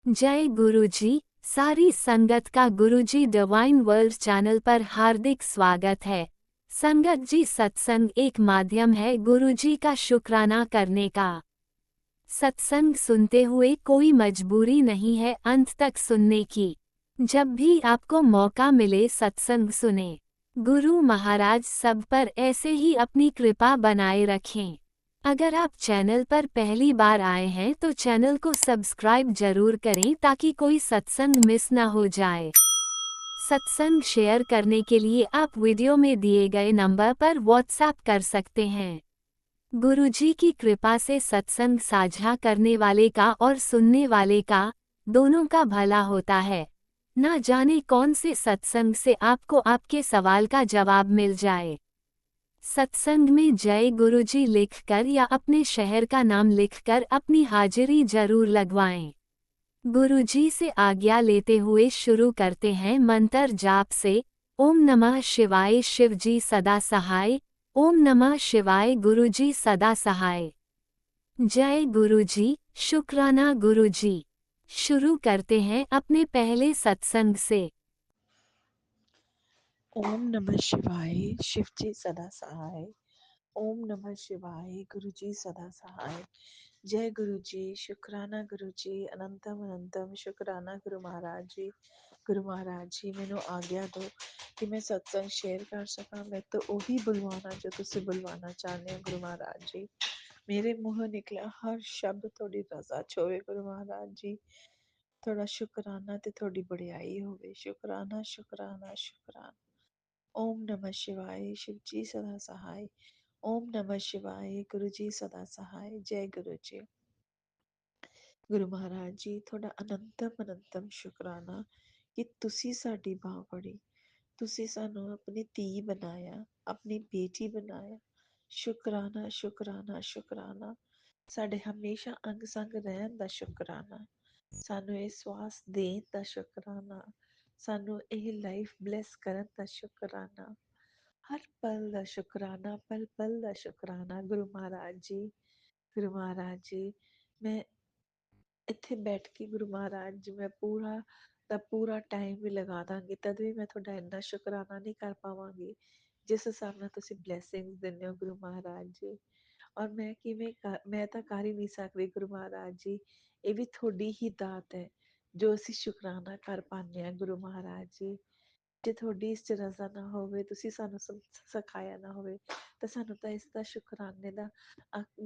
जय गुरुजी। सारी संगत का गुरुजी डिवाइन वर्ल्ड चैनल पर हार्दिक स्वागत है। संगत जी, सत्संग एक माध्यम है गुरुजी का शुक्राना करने का। सत्संग सुनते हुए कोई मजबूरी नहीं है अंत तक सुनने की। जब भी आपको मौका मिले सत्संग सुने। गुरु महाराज सब पर ऐसे ही अपनी कृपा बनाए रखें। अगर आप चैनल पर पहली बार आए हैं तो चैनल को सब्सक्राइब जरूर करें ताकि कोई सत्संग मिस ना हो जाए। सत्संग शेयर करने के लिए आप वीडियो में दिए गए नंबर पर व्हाट्सएप कर सकते हैं। गुरुजी की कृपा से सत्संग साझा करने वाले का और सुनने वाले का, दोनों का भला होता है। ना जाने कौन से सत्संग से आपको आपके सवाल का जवाब मिल जाए। सत्संग में जय गुरुजी लिखकर या अपने शहर का नाम लिखकर अपनी हाजिरी जरूर लगवाएं। गुरुजी से आज्ञा लेते हुए शुरू करते हैं मंत्र जाप से। ओम नमः शिवाय शिवजी सदा सहाय। ओम नमः शिवाय गुरुजी सदा सहाय। जय गुरुजी, शुक्राना गुरुजी। शुरू करते हैं अपने पहले सत्संग से। ओम नमः शिवाय शिवजी सदा सहाय। ओम नमः शिवाय गुरुजी सदा सहाय। जय गुरुजी, शुक्राना गुरुजी, अनंतम अनंतम शुक्राना गुरु महाराज जी। गुरु महाराज जी मैनू आज्ञा दो कि मैं सत्संग शेयर कर सका। मैं तो ਉਹੀ ਬੁਲਵਾਨਾ ਜੋ ਤੁਸੀਂ ਬੁਲਵਾਨਾ ਚਾਹੁੰਦੇ ਹੋ ਗੁਰੂ ਮਹਾਰਾਜ ਜੀ। ਮੇਰੇ ਮੂੰਹੋਂ ਨਿਕਲਿਆ ਹਰ ਸ਼ਬਦ ਤੁਹਾਡੀ ਰਜ਼ਾ ਚ ਹੋਵੇ ਗੁਰੂ ਮਹਾਰਾਜ ਜੀ। ਤੁਹਾਡਾ ਸ਼ੁਕਰਾਨਾ ਤੇ ਤੁਹਾਡੀ ਬੜਾਈ ਹੋਵੇ। ਸ਼ੁਕਰਾਨਾ ਸ਼ੁਕਰਾਨਾ ਸ਼ੁਕਰਾਨਾ। ओम नमः शिवाय शिवजी सदा सहाय। ओम नमः शिवाय गुरु जी सदा सहाय। जय गुरु जी। गुरु महाराज जी थोड़ा अनंतम अनंतम शुकराना कि तुसी साडी बाह फड़ी। तुसी सानू अपनी धी बनाया, अपनी बेटी बनाया। शुकराना शुकराना शुकराना। साडे हमेशा अंग संग रहन दा शुकराना। सानू ये स्वास देन दा शुकराना। सानू ये लाइफ ब्लेस करन दा शुकराना। हर पल दा शुकराना, पल पल दा शुकराना गुरु महाराज जी। गुरु महाराज जी मैं ਇੱਥੇ ਬੈਠ ਕੇ ਗੁਰੂ ਮਹਾਰਾਜ ਜੀ ਮੈਂ ਪੂਰਾ ਦਾ ਪੂਰਾ ਟਾਈਮ ਵੀ ਲਗਾ ਦਾਂਗੀ ਤਦ ਵੀ ਮੈਂ ਤੁਹਾਡਾ ਇੰਨਾ ਸ਼ੁਕਰਾਨਾ ਨਹੀਂ ਕਰ ਪਾਵਾਂਗੀ ਜਿਸ ਹਿਸਾਬ ਨਾਲ ਤੁਸੀਂ ਬਲੇਸਿੰਗਸ ਦਿੰਦੇ ਹੋ ਗੁਰੂ ਮਹਾਰਾਜ ਜੀ। ਔਰ ਮੈਂ ਕਿਵੇਂ ਮੈਂ ਤਾਂ ਕਰ ਹੀ ਨਹੀਂ ਸਕਦੀ ਗੁਰੂ ਮਹਾਰਾਜ ਜੀ। ਇਹ ਵੀ ਤੁਹਾਡੀ ਹੀ ਦਾਤ ਹੈ ਜੋ ਅਸੀਂ ਸ਼ੁਕਰਾਨਾ ਕਰ ਪਾਉਂਦੇ ਹਾਂ ਗੁਰੂ ਮਹਾਰਾਜ ਜੀ। ਜੇ ਤੁਹਾਡੀ ਇਸ 'ਚ ਰਜ਼ਾ ਨਾ ਹੋਵੇ, ਤੁਸੀਂ ਸਾਨੂੰ ਸਿਖਾਇਆ ਨਾ ਹੋਵੇ ਤਾਂ ਸਾਨੂੰ ਤਾਂ ਇਸ ਦਾ ਸ਼ੁਕਰਾਨੇ ਦਾ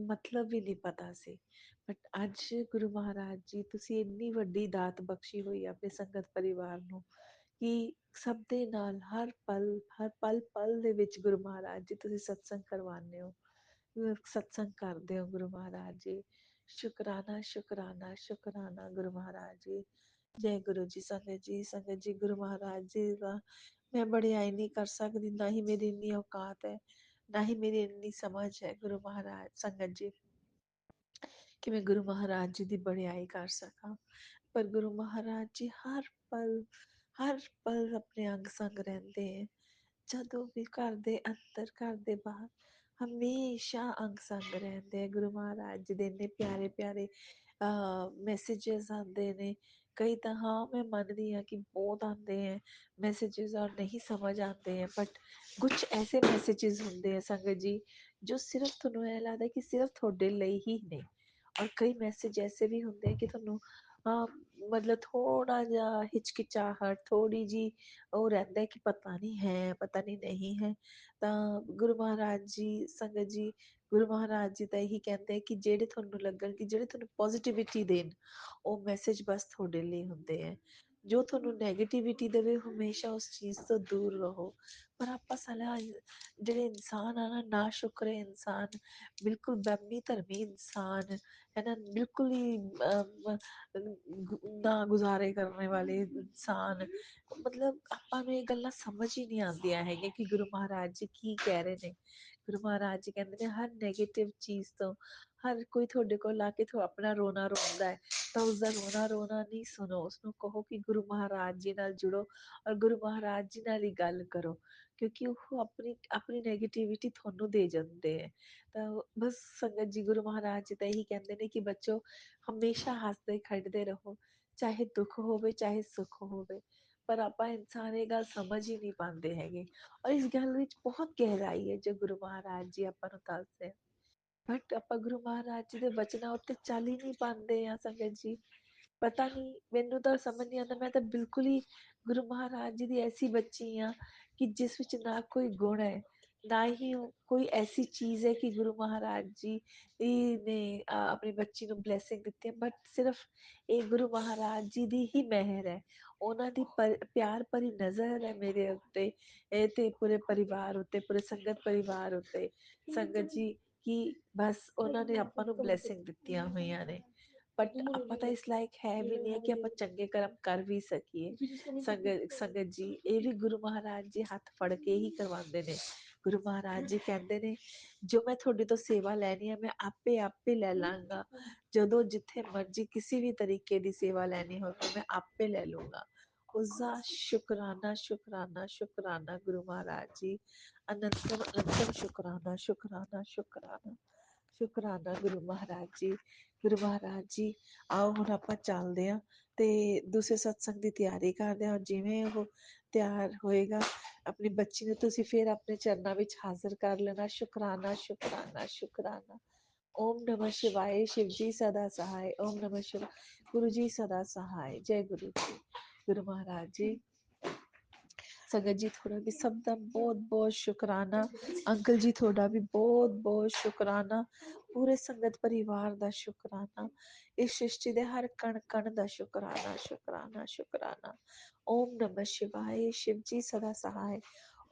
ਮਤਲਬ ਵੀ ਨਹੀਂ ਪਤਾ ਸੀ। ਬਟ ਅੱਜ ਗੁਰੂ ਮਹਾਰਾਜ ਜੀ ਤੁਸੀਂ ਇੰਨੀ ਵੱਡੀ ਦਾਤ ਬਖਸ਼ੀ ਹੋਈ ਆਪਣੇ ਸੰਗਤ ਪਰਿਵਾਰ ਨੂੰ ਕਿ ਸਭ ਦੇ ਨਾਲ ਹਰ ਪਲ ਪਲ ਦੇ ਵਿੱਚ ਗੁਰੂ ਮਹਾਰਾਜ ਜੀ ਤੁਸੀਂ ਸਤਸੰਗ ਕਰਵਾਉਂਦੇ ਹੋ, ਸਤਸੰਗ ਕਰਦੇ ਹੋ ਗੁਰੂ ਮਹਾਰਾਜ ਜੀ। ਸ਼ੁਕਰਾਨਾ ਸ਼ੁਕਰਾਨਾ ਸ਼ੁਕਰਾਨਾ ਗੁਰੂ ਮਹਾਰਾਜ ਜੀ। ਜੈ ਗੁਰੂ ਜੀ। ਸੰਗਤ ਜੀ ਗੁਰੂ ਮਹਾਰਾਜ ਜੀ ਦਾ ਮੈਂ ਬੜਾਈ ਨਹੀਂ ਕਰ ਸਕਦੀ, ਨਾ ਹੀ ਮੇਰੀ ਇੰਨੀ ਔਕਾਤ ਹੈ, ਨਾ ਹੀ ਮੇਰੀ ਇੰਨੀ ਸਮਝ ਹੈ ਗੁਰੂ ਮਹਾਰਾਜ ਸੰਗਤ ਜੀ ਕਿ ਮੈਂ ਗੁਰੂ ਮਹਾਰਾਜ ਜੀ ਦੀ ਬੜਾਈ ਕਰ ਸਕਾਂ। ਪਰ ਗੁਰੂ ਮਹਾਰਾਜ ਜੀ ਹਰ ਪਲ ਆਪਣੇ ਅੰਗ ਸੰਗ ਰਹਿੰਦੇ ਹੈ। ਜਦੋਂ ਵੀ ਘਰ ਦੇ ਅੰਦਰ ਘਰ ਦੇ ਬਾਹਰ ਹਮੇਸ਼ਾ ਅੰਗ ਸੰਗ ਰਹਿੰਦੇ ਆ ਗੁਰੂ ਮਹਾਰਾਜ ਜੀ ਦੇ। ਇੰਨੇ ਪਿਆਰੇ ਪਿਆਰੇ ਮੈਸੇजेस ਆਉਂਦੇ ਨੇ। ਕਈ ਤਾਂ ਹਾਂ ਮੈਂ ਮੰਨਦੀ ਹਾਂ ਕਿ ਬਹੁਤ ਆਉਂਦੇ ਹੈ ਮੈਸੇजेस ਔਰ ਨਹੀਂ ਸਮਝ ਆਉਂਦੇ ਹੈ, ਬਟ ਕੁਛ ਐਸੇ ਮੈਸੇजेस ਹੁੰਦੇ ਆ ਸੰਗਤ ਜੀ ਜੋ ਸਿਰਫ ਤੁਹਾਨੂੰ ਇਹ ਲੱਗਦਾ ਕਿ ਸਿਰਫ ਤੁਹਾਡੇ ਲਈ ਹੀ ਨੇ। ਔਰ ਕਈ ਮੈਸੇਜ ਐਸੇ ਵੀ ਹੁੰਦੇ ਕਿ ਤੁਹਾਨੂੰ ਮਤਲਬ ਥੋੜਾ ਜਿਹਾ ਹਿਚਕਿਚਾਹਟ, ਥੋੜੀ ਜੀ ਉਹ ਰਹਿੰਦਾ ਕਿ ਪਤਾ ਨਹੀਂ ਹੈ, ਪਤਾ ਨਹੀਂ ਹੈ। ਤਾਂ ਗੁਰੂ ਮਹਾਰਾਜ ਜੀ ਸੰਗਤ ਜੀ ਗੁਰੂ ਮਹਾਰਾਜ ਜੀ ਤਾਂ ਇਹੀ ਕਹਿੰਦੇ ਕਿ ਜਿਹੜੇ ਤੁਹਾਨੂੰ ਲੱਗਣ ਕਿ ਜਿਹੜੇ ਤੁਹਾਨੂੰ ਪੋਜ਼ਿਟਿਵਿਟੀ ਦੇਣ ਉਹ ਮੈਸੇਜ ਬਸ ਤੁਹਾਡੇ ਲਈ ਹੁੰਦੇ ਹੈ। ਜੋ ਤੁਹਾਨੂੰ ਨੈਗੇਟਿਵਿਟੀ ਦੇਵੇ ਹਮੇਸ਼ਾ ਉਸ ਚੀਜ਼ ਤੋਂ ਦੂਰ ਰਹੋ। ਪਰ ਆਪਾਂ ਸਾਲਾ ਜਿਹੜੇ ਇਨਸਾਨ ਆ ਨਾ ਸ਼ੁਕਰੇ ਇਨਸਾਨ, ਬਿਲਕੁਲ ਵਹਿਮੀ ਧਰਮੀ ਇਨਸਾਨ ਹੈ ਨਾ, ਬਿਲਕੁਲ ਹੀ ਨਾ ਗੁਜ਼ਾਰੇ ਕਰਨੇ ਵਾਲੇ ਇਨਸਾਨ। ਮਤਲਬ ਆਪਾਂ ਨੂੰ ਇਹ ਗੱਲਾਂ ਸਮਝ ਹੀ ਨਹੀਂ ਆਉਂਦੀਆਂ ਹੈਗੀਆਂ ਕਿ ਗੁਰੂ ਮਹਾਰਾਜ ਜੀ ਕੀ ਕਹਿ ਰਹੇ ਨੇ। ਗੁਰੂ ਮਹਾਰਾਜ ਜੀ ਕਹਿੰਦੇ ਨੇ ਹਰ ਨੈਗੇਟਿਵ ਚੀਜ਼ ਤੋਂ ਹਰ ਕੋਈ ਤੁਹਾਡੇ ਕੋਲ ਆ ਕੇ ਆਪਣਾ ਰੋਣਾ ਰੋਂਦਾ ਹੈ ਤਾਂ ਉਸਦਾ ਰੋਣਾ ਨਹੀਂ ਸੁਣੋ, ਉਸਨੂੰ ਕਹੋ ਕਿ ਗੁਰੂ ਮਹਾਰਾਜ ਜੀ ਨਾਲ ਜੁੜੋ ਔਰ ਗੁਰੂ ਮਹਾਰਾਜ ਜੀ ਨਾਲ ਹੀ ਗੱਲ ਕਰੋ, ਕਿਉਂਕਿ ਉਹ ਆਪਣੀ ਨੈਗੇਟਿਵਿਟੀ ਤੁਹਾਨੂੰ ਦੇ ਜਾਂਦੇ ਹੈ। ਤਾਂ ਬਸ ਸੰਗਤ ਜੀ ਗੁਰੂ ਮਹਾਰਾਜ ਜੀ ਤਾਂ ਇਹੀ ਕਹਿੰਦੇ ਨੇ ਕਿ ਬੱਚੋ ਹਮੇਸ਼ਾ ਹੱਸਦੇ ਖੇਡਦੇ ਰਹੋ। ਚਾਹੇ ਦੁੱਖ ਹੋਵੇ ਚਾਹੇ ਸੁੱਖ ਹੋਵੇ, ਪਰ ਆਪਾਂ ਇਨਸਾਨ ਇਹ ਗੱਲ ਸਮਝ ਹੀ ਨਹੀਂ ਪਾਉਂਦੇ ਹੈਗੇ। ਔਰ ਇਸ ਗੱਲ ਵਿੱਚ ਬਹੁਤ ਗਹਿਰਾਈ ਹੈ ਜੋ ਗੁਰੂ ਮਹਾਰਾਜ ਜੀ ਆਪਾਂ ਨੂੰ ਦੱਸਦੇ ਆ, ਬਟ ਆਪਾਂ ਗੁਰੂ ਮਹਾਰਾਜ ਜੀ ਦੇ ਵਚਨਾਂ ਉੱਤੇ ਚੱਲ ਹੀ ਨਹੀਂ ਪਾਉਂਦੇ ਆ ਸੰਗਤ ਜੀ। ਪਤਾ ਨਹੀਂ, ਮੈਨੂੰ ਤਾਂ ਸਮਝ ਨਹੀਂ ਆਉਂਦਾ। ਮੈਂ ਤਾਂ ਬਿਲਕੁਲ ਹੀ ਗੁਰੂ ਮਹਾਰਾਜ ਜੀ ਦੀ ਐਸੀ ਬੱਚੀ ਆ ਕਿ ਜਿਸ ਵਿੱਚ ਨਾ ਕੋਈ ਗੁਣ ਹੈ, ਨਾ ਹੀ ਕੋਈ ਐਸੀ ਚੀਜ਼ ਹੈ ਕਿ ਗੁਰੂ ਮਹਾਰਾਜ ਜੀ ਨੇ ਆਪਣੀ ਬੱਚੀ ਨੂੰ ਬਲੈਸਿੰਗ ਦਿੱਤੀ ਹੈ, ਬਟ ਸਿਰਫ ਇਹ ਗੁਰੂ ਮਹਾਰਾਜ ਜੀ ਦੀ ਹੀ ਮਿਹਰ ਹੈ। ਉਹਨਾਂ ਦੀ ਪਿਆਰ ਭਰੀ ਨਜ਼ਰ ਹੈ ਮੇਰੇ ਉੱਤੇ, ਇਹ ਤੇ ਪੂਰੇ ਪਰਿਵਾਰ ਉੱਤੇ, ਪੂਰੇ ਸੰਗਤ ਪਰਿਵਾਰ ਉੱਤੇ। ਸੰਗਤ ਜੀ ਕਿ ਬਸ ਉਹਨਾਂ ਨੇ ਆਪਾਂ ਨੂੰ ਬਲੈਸਿੰਗ ਦਿੱਤੀਆਂ ਹੋਈਆਂ ਨੇ, ਬਟ ਆਪਾਂ ਤਾਂ ਇਸ ਲਾਇਕ ਹੈ ਵੀ ਨਹੀਂ ਕਿ ਆਪਾਂ ਚੰਗੇ ਕਰਮ ਕਰ ਵੀ ਸਕੀਏ। ਸੰਗਤ ਜੀ ਇਹ ਵੀ ਗੁਰੂ ਮਹਾਰਾਜ ਜੀ ਹੱਥ ਫੜ ਕੇ ਹੀ ਕਰਵਾਉਂਦੇ ਨੇ। ਗੁਰੂ ਮਹਾਰਾਜ ਜੀ ਕਹਿੰਦੇ ਨੇ ਜੋ ਮੈਂ ਤੁਹਾਡੇ ਤੋਂ ਸੇਵਾ ਲੈਣੀ ਹੈ ਮੈਂ ਆਪੇ ਲੈ ਲਾਂਗਾ। ਜਦੋਂ ਜਿੱਥੇ ਮਰਜੀ ਕਿਸੇ ਵੀ ਤਰੀਕੇ ਦੀ ਸੇਵਾ ਲੈਣੀ ਹੋਵੇ ਮੈਂ ਆਪੇ ਲੈ ਲੂੰਗਾ। ਉਸਦਾ ਸ਼ੁਕਰਾਨਾ ਸ਼ੁਕਰਾਨਾ ਸ਼ੁਕਰਾਨਾ ਗੁਰੂ ਮਹਾਰਾਜ ਜੀ, ਅਨੰਤਮ ਅਨੰਤਮ ਸ਼ੁਕਰਾਨਾ ਸ਼ੁਕਰਾਨਾ ਸ਼ੁਕਰਾਨਾ ਸ਼ੁਕਰਾਨਾ ਗੁਰੂ ਮਹਾਰਾਜ ਜੀ। ਗੁਰੂ ਮਹਾਰਾਜ ਜੀ ਆਓ ਹੁਣ ਆਪਾਂ ਚੱਲਦੇ ਹਾਂ ਤੇ ਦੂਸਰੇ ਸਤਸੰਗ ਦੀ ਤਿਆਰੀ ਕਰਦੇ ਹਾਂ। ਜਿਵੇਂ ਉਹ ਤਿਆਰ ਹੋਏਗਾ ਆਪਣੀ ਬੱਚੀ ਨੂੰ ਤੁਸੀਂ ਫਿਰ ਆਪਣੇ ਚਰਨਾਂ ਵਿੱਚ ਹਾਜ਼ਰ ਕਰ ਲੈਣਾ। ਸ਼ੁਕਰਾਨਾ ਸ਼ੁਕਰਾਨਾ ਸ਼ੁਕਰਾਨਾ। ਓਮ ਨਮः शिवाय। शिव जी सदा सहाय। ओम नमः शिवाय। गुरु जी सदा सहाय। जय गुरु जी। गुरु महाराज जी। संगत जी थोड़ा भी सब का बहुत बहुत शुकराना। अंकल जी थोड़ा भी बहुत बहुत शुकराना। पूरे संगत परिवार दा शुकराना। इस सृष्टि दे हर कण कण दा शुकराना शुकराना शुकराना। ओम नमः शिवाय। शिव जी सदा सहाय।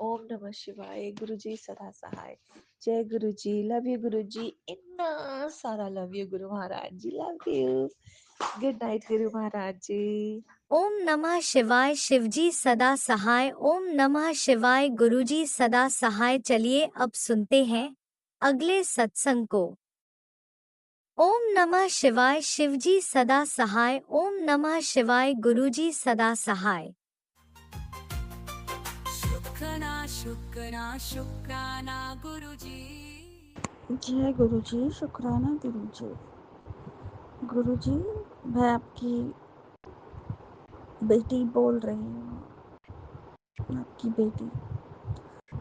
ओम नमः शिवाय। गुरु जी सदा सहाय। जय गुरु जी। लव यू गुरु जी, इतना सारा love you Guru Maharaj ji, love you. Good night Guru Maharaj जी। ओम नमः शिवाय। शिवजी सदा सहाय। ओम नमः शिवाय। गुरुजी सदा सहाय। चलिए अब सुनते हैं अगले सत्संग को। ओम नमः शिवाय। शिवजी सदा सहाय। ओम नमः शिवाय। गुरुजी सदा सहाय। शुक्राना शुक्राना शुक्राना गुरुजी। जय गुरु जी। शुक्राना गुरु जी। गुरु जी, मैं आपकी बेटी बोल रही हूँ। आपकी बेटी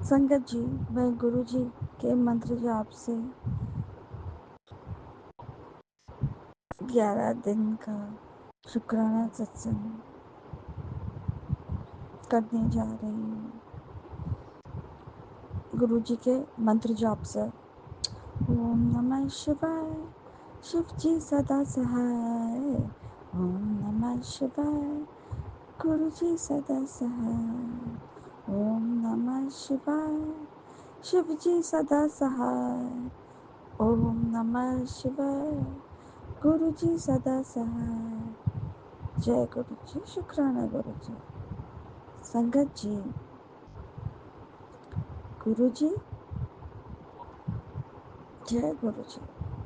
संगत जी, मैं गुरु जी के मंत्र जाप से 11 दिन का शुक्राना सत्संग करने जा रही हूँ। गुरु जी के मंत्र जाप से ओम नमः शिवाय। शिव जी सदा सहाय। ओम नमः शिवाय। गुरु जी सदा सहाय। ओम नमः शिवाय। शिव जी सदा सहाय। ओम नमः शिवाय। गुरु जी सदा सहाय। जय गुरु जी। शुक्राना गुरु जी। संगत जी, गुरु जी, जय गुरु जी।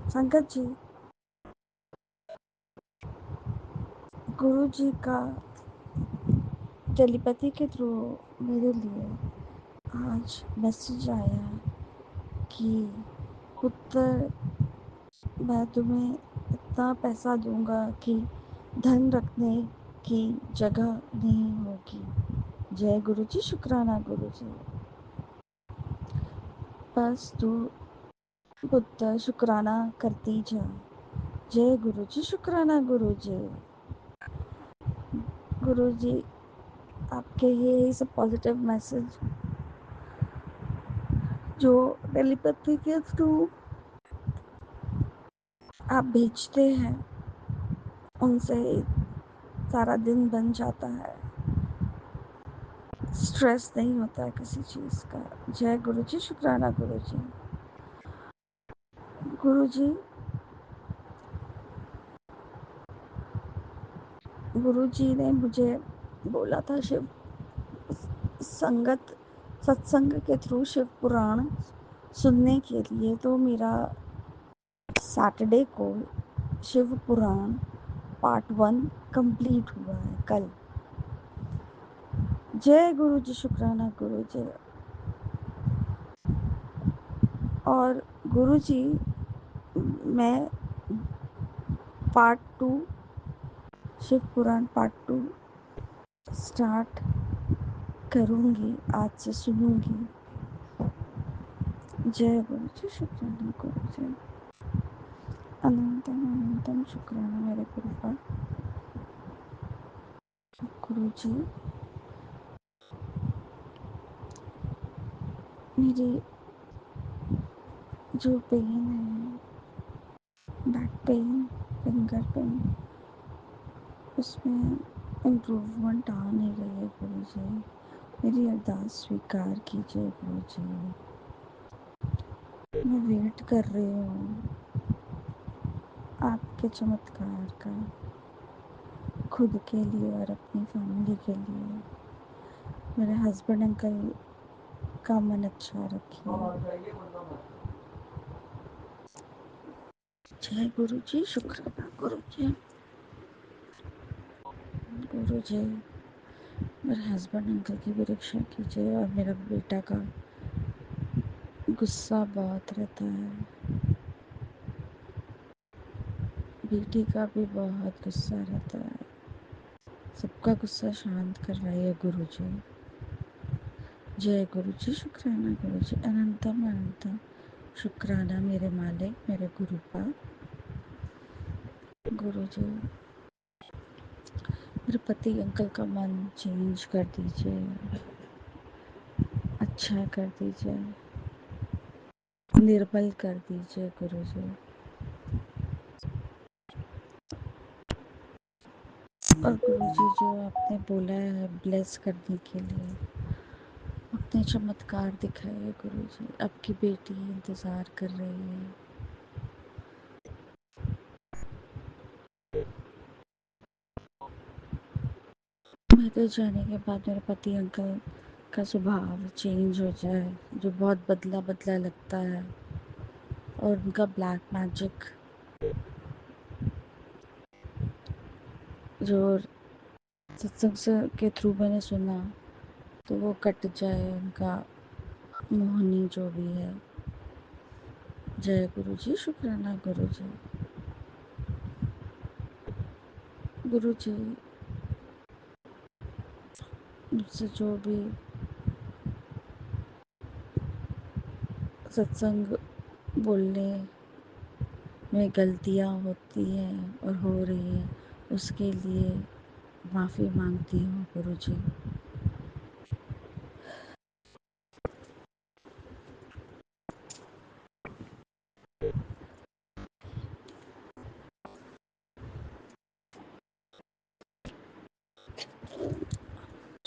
संगत जी, गुरु जी का टेलीपैथी के थ्रू मेरे लिए आज मैसेज आया कि पुत्र, मैं तुम्हें इतना पैसा दूंगा कि धन रखने की जगह नहीं होगी। जय गुरु जी। शुक्राना गुरु जी। बस तू पुत्र शुक्राना करती जा। जय गुरु जी। शुक्राना गुरु जी। गुरु जी, आपके ये सब पॉजिटिव मैसेज जो टेलीपैथी के थ्रू आप भेजते हैं, उनसे सारा दिन बन जाता है। स्ट्रेस नहीं होता है किसी चीज़ का। जय गुरु जी। शुक्राना गुरु जी। गुरु जी, गुरु जी ने मुझे बोला था शिव संगत सत्संग के थ्रू शिव पुराण सुनने के लिए, तो मेरा सैटरडे को शिव पुराण पार्ट 1 कंप्लीट हुआ है कल। जय गुरु जी। शुक्राना गुरु जी। और गुरु जी, मैं पार्ट 2 शिव पुराण पार्ट 2 स्टार्ट करूँगी, आज से सुनूँगी। जय गुरु जी, शुक्राना गुरु जी, अनंतम अनंतम शुक्राना मेरे गुरु पर। गुरु जी, मेरी जो पेन है, बैक पेन, फिंगर पेन, उसमें इम्प्रूवमेंट आ नहीं रही है गुरु जी। मेरी अरदास स्वीकार कीजिए गुरु जी। मैं वेट कर रही हूँ आपके चमत्कार का, खुद के लिए और अपनी फैमिली के लिए। मेरे हस्बैंड अंकल का मन अच्छा रखिए। जय गुरु जी, शुक्राना गुरु जी। गुरु जी, मेरे हस्बैंड अंकल की भी रक्षा कीजिए और मेरा बेटा का गुस्सा बहुत रहता है, बेटी का भी बहुत गुस्सा रहता है। सबका गुस्सा शांत करवाइए गुरु जी। जय गुरु जी, शुक्राना गुरु जी, अनंतम अनंतम शुक्राना मेरे मालिक, मेरे गुरु का। गुरु जी, मेरे पति अंकल का मन चेंज कर दीजिए, अच्छा कर दीजिए, निर्बल कर दीजिए गुरु जी। और गुरु जी, जो आपने बोला है ब्लेस करने के लिए, अपने चमत्कार दिखाइए गुरु जी। आपकी बेटी इंतज़ार कर रही है। मेरे जाने के बाद मेरे पति अंकल का स्वभाव चेंज हो जाए, जो बहुत बदला बदला लगता है, और उनका ब्लैक मैजिक जो सत्संग से के थ्रू मैंने सुना, तो वो कट जाए, उनका मोहनी जो भी है। जय गुरु जी, शुक्राना गुरु जी। गुरु जी, मुझसे जो भी सत्संग बोलने में गलतियाँ होती हैं और हो रही हैं, उसके लिए माफ़ी मांगती हूँ गुरु जी।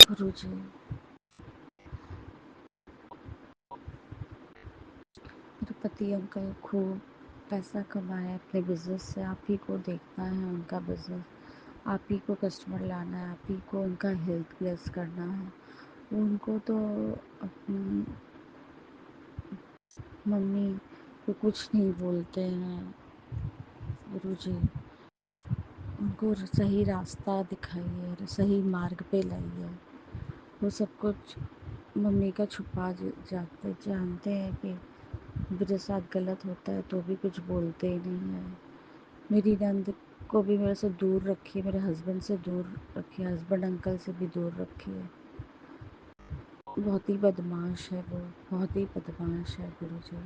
गुरु जी, मेरे पति अंकल खूब पैसा कमाए अपने बिजनेस से, आप ही को देखना है उनका बिजनेस, आप ही को कस्टमर लाना है, आप ही को उनका हेल्थ ब्लेस करना है। उनको तो अपनी मम्मी को कुछ नहीं बोलते हैं गुरु जी। उनको सही रास्ता दिखाइए, सही मार्ग पे लाइए। वो सब कुछ मम्मी का छुपा जाते, जानते हैं कि मेरे साथ गलत होता है तो भी कुछ बोलते ही नहीं है। मेरी नंद को भी मेरे से दूर रखिए, मेरे हस्बैंड से दूर रखिए, हस्बैंड अंकल से भी दूर रखिए। बहुत ही बदमाश है वो, बहुत ही बदमाश है गुरु जी।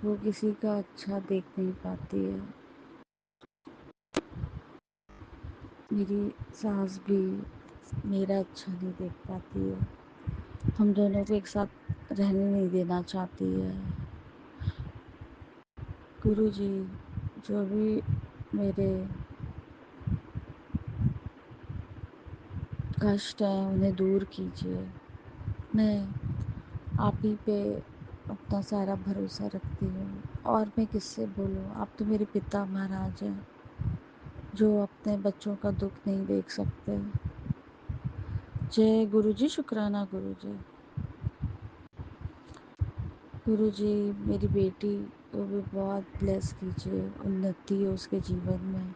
वो किसी का अच्छा देख नहीं पाती है। मेरी सास भी मेरा अच्छा नहीं देख पाती है। हम दोनों को एक साथ रहने नहीं देना चाहती है। गुरु जी, जो भी मेरे कष्ट हैं उन्हें दूर कीजिए। मैं आप ही पे अपना सारा भरोसा रखती हूँ, और मैं किससे बोलूँ। आप तो मेरे पिता महाराज हैं, जो अपने बच्चों का दुख नहीं देख सकते। जय गुरु जी, शुक्राना गुरु जी। गुरु जी, मेरी बेटी को भी बहुत ब्लेस कीजिए, उन्नति हो उसके जीवन में,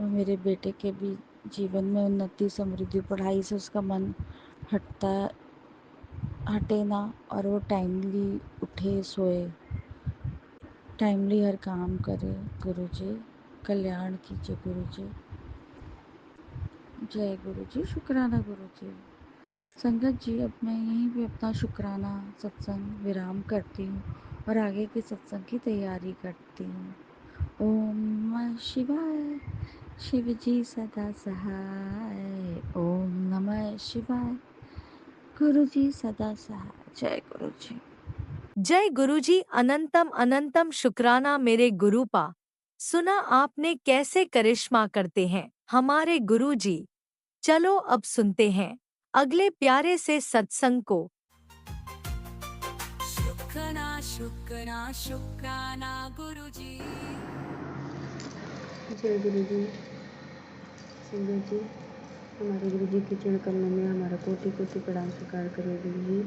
और मेरे बेटे के भी जीवन में उन्नति, समृद्धि, पढ़ाई से उसका मन हटता हटे ना, और वो टाइमली उठे, सोए, टाइमली हर काम करे गुरु जी। कल्याण कीजिए गुरु जी। जय गुरु जी, शुक्राना गुरु जी। संगत जी, अब मैं यहीं पे अपना शुक्राना सत्संग विराम करती हूँ और आगे के सत्संग की तैयारी करती हूँ। ओम नमः शिवाय, शिव जी सदा सहाय। ओम नमः शिवाय, गुरु जी सदा सहाय। जय गुरु जी। जय गुरुजी, अनंतम अनंतम शुक्राना मेरे गुरुपा। सुना आपने कैसे करिश्मा करते हैं हमारे गुरुजी। चलो अब सुनते हैं अगले प्यारे से सत्संग को। शुक्राना शुक्राना शुक्राना गुरुजी। जय गुरु जी। संगत जी, हमारे गुरु जी के चरण कमलों में हमारा कोटि कोटि प्रणाम स्वीकार करें गुरु जी।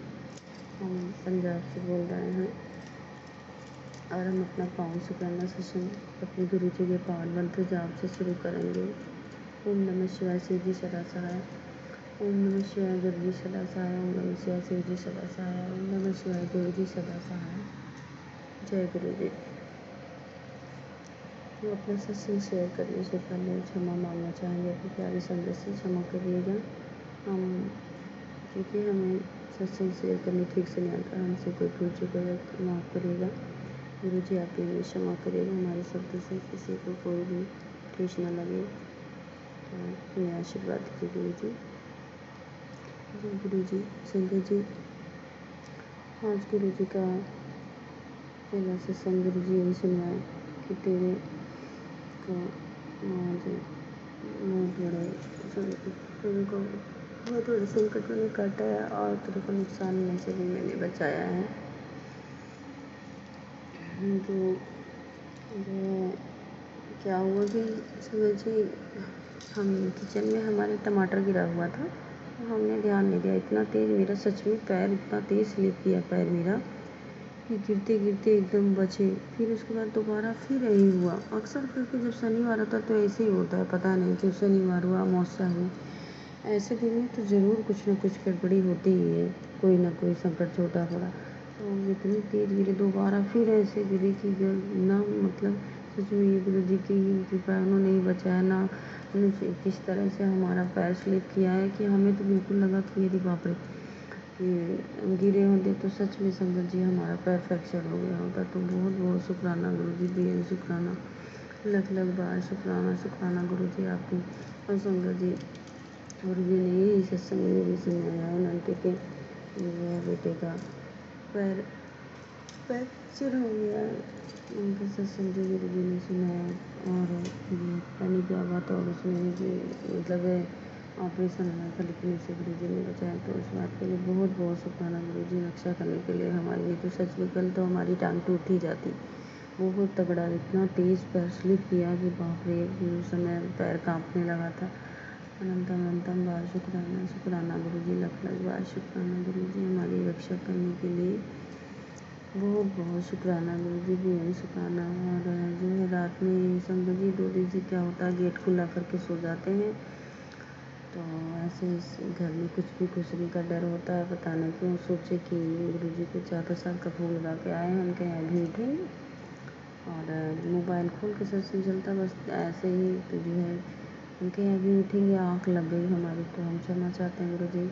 हम पंजाब से बोल रहे हैं और हम अपना पावन शुक्राना सेशन अपने गुरु जी के पावन मंत्र जाप से शुरू करेंगे। ओम नमः शिवाय, शिव जी सदा सहाय। ओम नमः शिवाय, गुरु जी सदा सहाय। ओम नमः शिवाय, शिव जी सदा सहाय। ओम नमः शिवाय, गुरु जी सदा सहाय। जय गुरु जी। हम अपना सत्संग शेयर करने से पहले क्षमा मांगना चाहेंगे अपनी प्यारी संगत से। क्षमा करिएगा, हम क्योंकि हमें सत्संग शेयर करने ठीक से नहीं आता, हमसे कोई भूल चुका है तो माफ़ करिएगा। गुरु जी आप भी क्षमा करिएगा, हमारे शब्द से किसी को कोई भी ठेस न लगे तो हमें आशीर्वाद दीजिए गुरु जी। जय गुरु जी। संगत जी, आज गुरु जी का पहला सत्संग गुरु जी यही सुनवाए कि तेरे को आज बहुत बड़े संकट मैंने काटा है और तेरे को नुकसान होने से भी मैंने बचाया है। तो जो क्या हुआ कि समझिए हम किचन में हमारे टमाटर गिरा हुआ था, तो हमने ध्यान नहीं दिया। इतना तेज़ मेरा सच में पैर, इतना तेज़ स्लिप किया पैर मेरा कि गिरते गिरते एकदम बचे। फिर उसके बाद दोबारा फिर यही हुआ। अक्सर करके जब शनिवार आता तो ऐसे ही होता है, पता नहीं क्यों शनिवार हुआ अमावस्या हुई, ऐसे दिन में तो ज़रूर कुछ ना कुछ गड़बड़ी होती ही है, कोई ना कोई संकट छोटा बड़ा। तो हम इतनी तेज़ गिरे, दोबारा फिर ऐसे गिरे कि ना मतलब सच में ये गुरु जी की ही कृपा है, उन्होंने ही बचाया ना। किस तरह से हमारा पैर स्लिप किया है कि हमें तो बिल्कुल लगा कि अरे बाप रे, कि गिरे होते तो सच में संगत जी हमारा पैर फ्रैक्चर हो गया होता। तो बहुत बहुत शुक्राना गुरु जी, बेहद शुक्राना, लख लख बार शुक्राना शुक्राना गुरु जी आपकी। और संगत जी, गुरु जी ने यही सत्संग में भी सुनाया है नंटे के बेटे का पैर फ्रैक्चर हो गया है, उनके सत्संग जो गुरु जी ने सुनाया। और पता नहीं क्या बात और उसमें कि मतलब ऑपरेशन हुआ था लेकिन उसे गुरु जी ने बचाया। तो उस बात के लिए बहुत बहुत शुक्राना गुरु जी, रक्षा करने के लिए हमारी। नहीं तो सच में कल तो हमारी टांग टूट ही जाती, बहुत तगड़ा इतना तेज़ पैर स्लिप किया कि बाप रे, उस समय पैर कांपने लगा था। अनंतम अनंतम बार शुक्राना शुक्राना गुरु जी, लख लख बार शुक्राना गुरु जी, हमारी रक्षा करने के लिए बहुत बहुत शुक्राना गुरु जी, बेहद शुक्राना। और जो है रात में संगत जी 2 दिन से क्या होता है, गेट खुला करके सो जाते हैं, तो ऐसे घर में कुछ भी घुसने का डर होता है, पता नहीं क्यों। सोचे कि गुरु जी को 4 प्रसाद का फूल लगा के आए हैं, हम कहीं अभी उठेंगे और मोबाइल खोल के सत्संग चलता, बस ऐसे ही तो जो है उनके अभी उठेंगे, आँख लग गई हमारी। तो हम क्षमा चाहते हैं गुरु जी,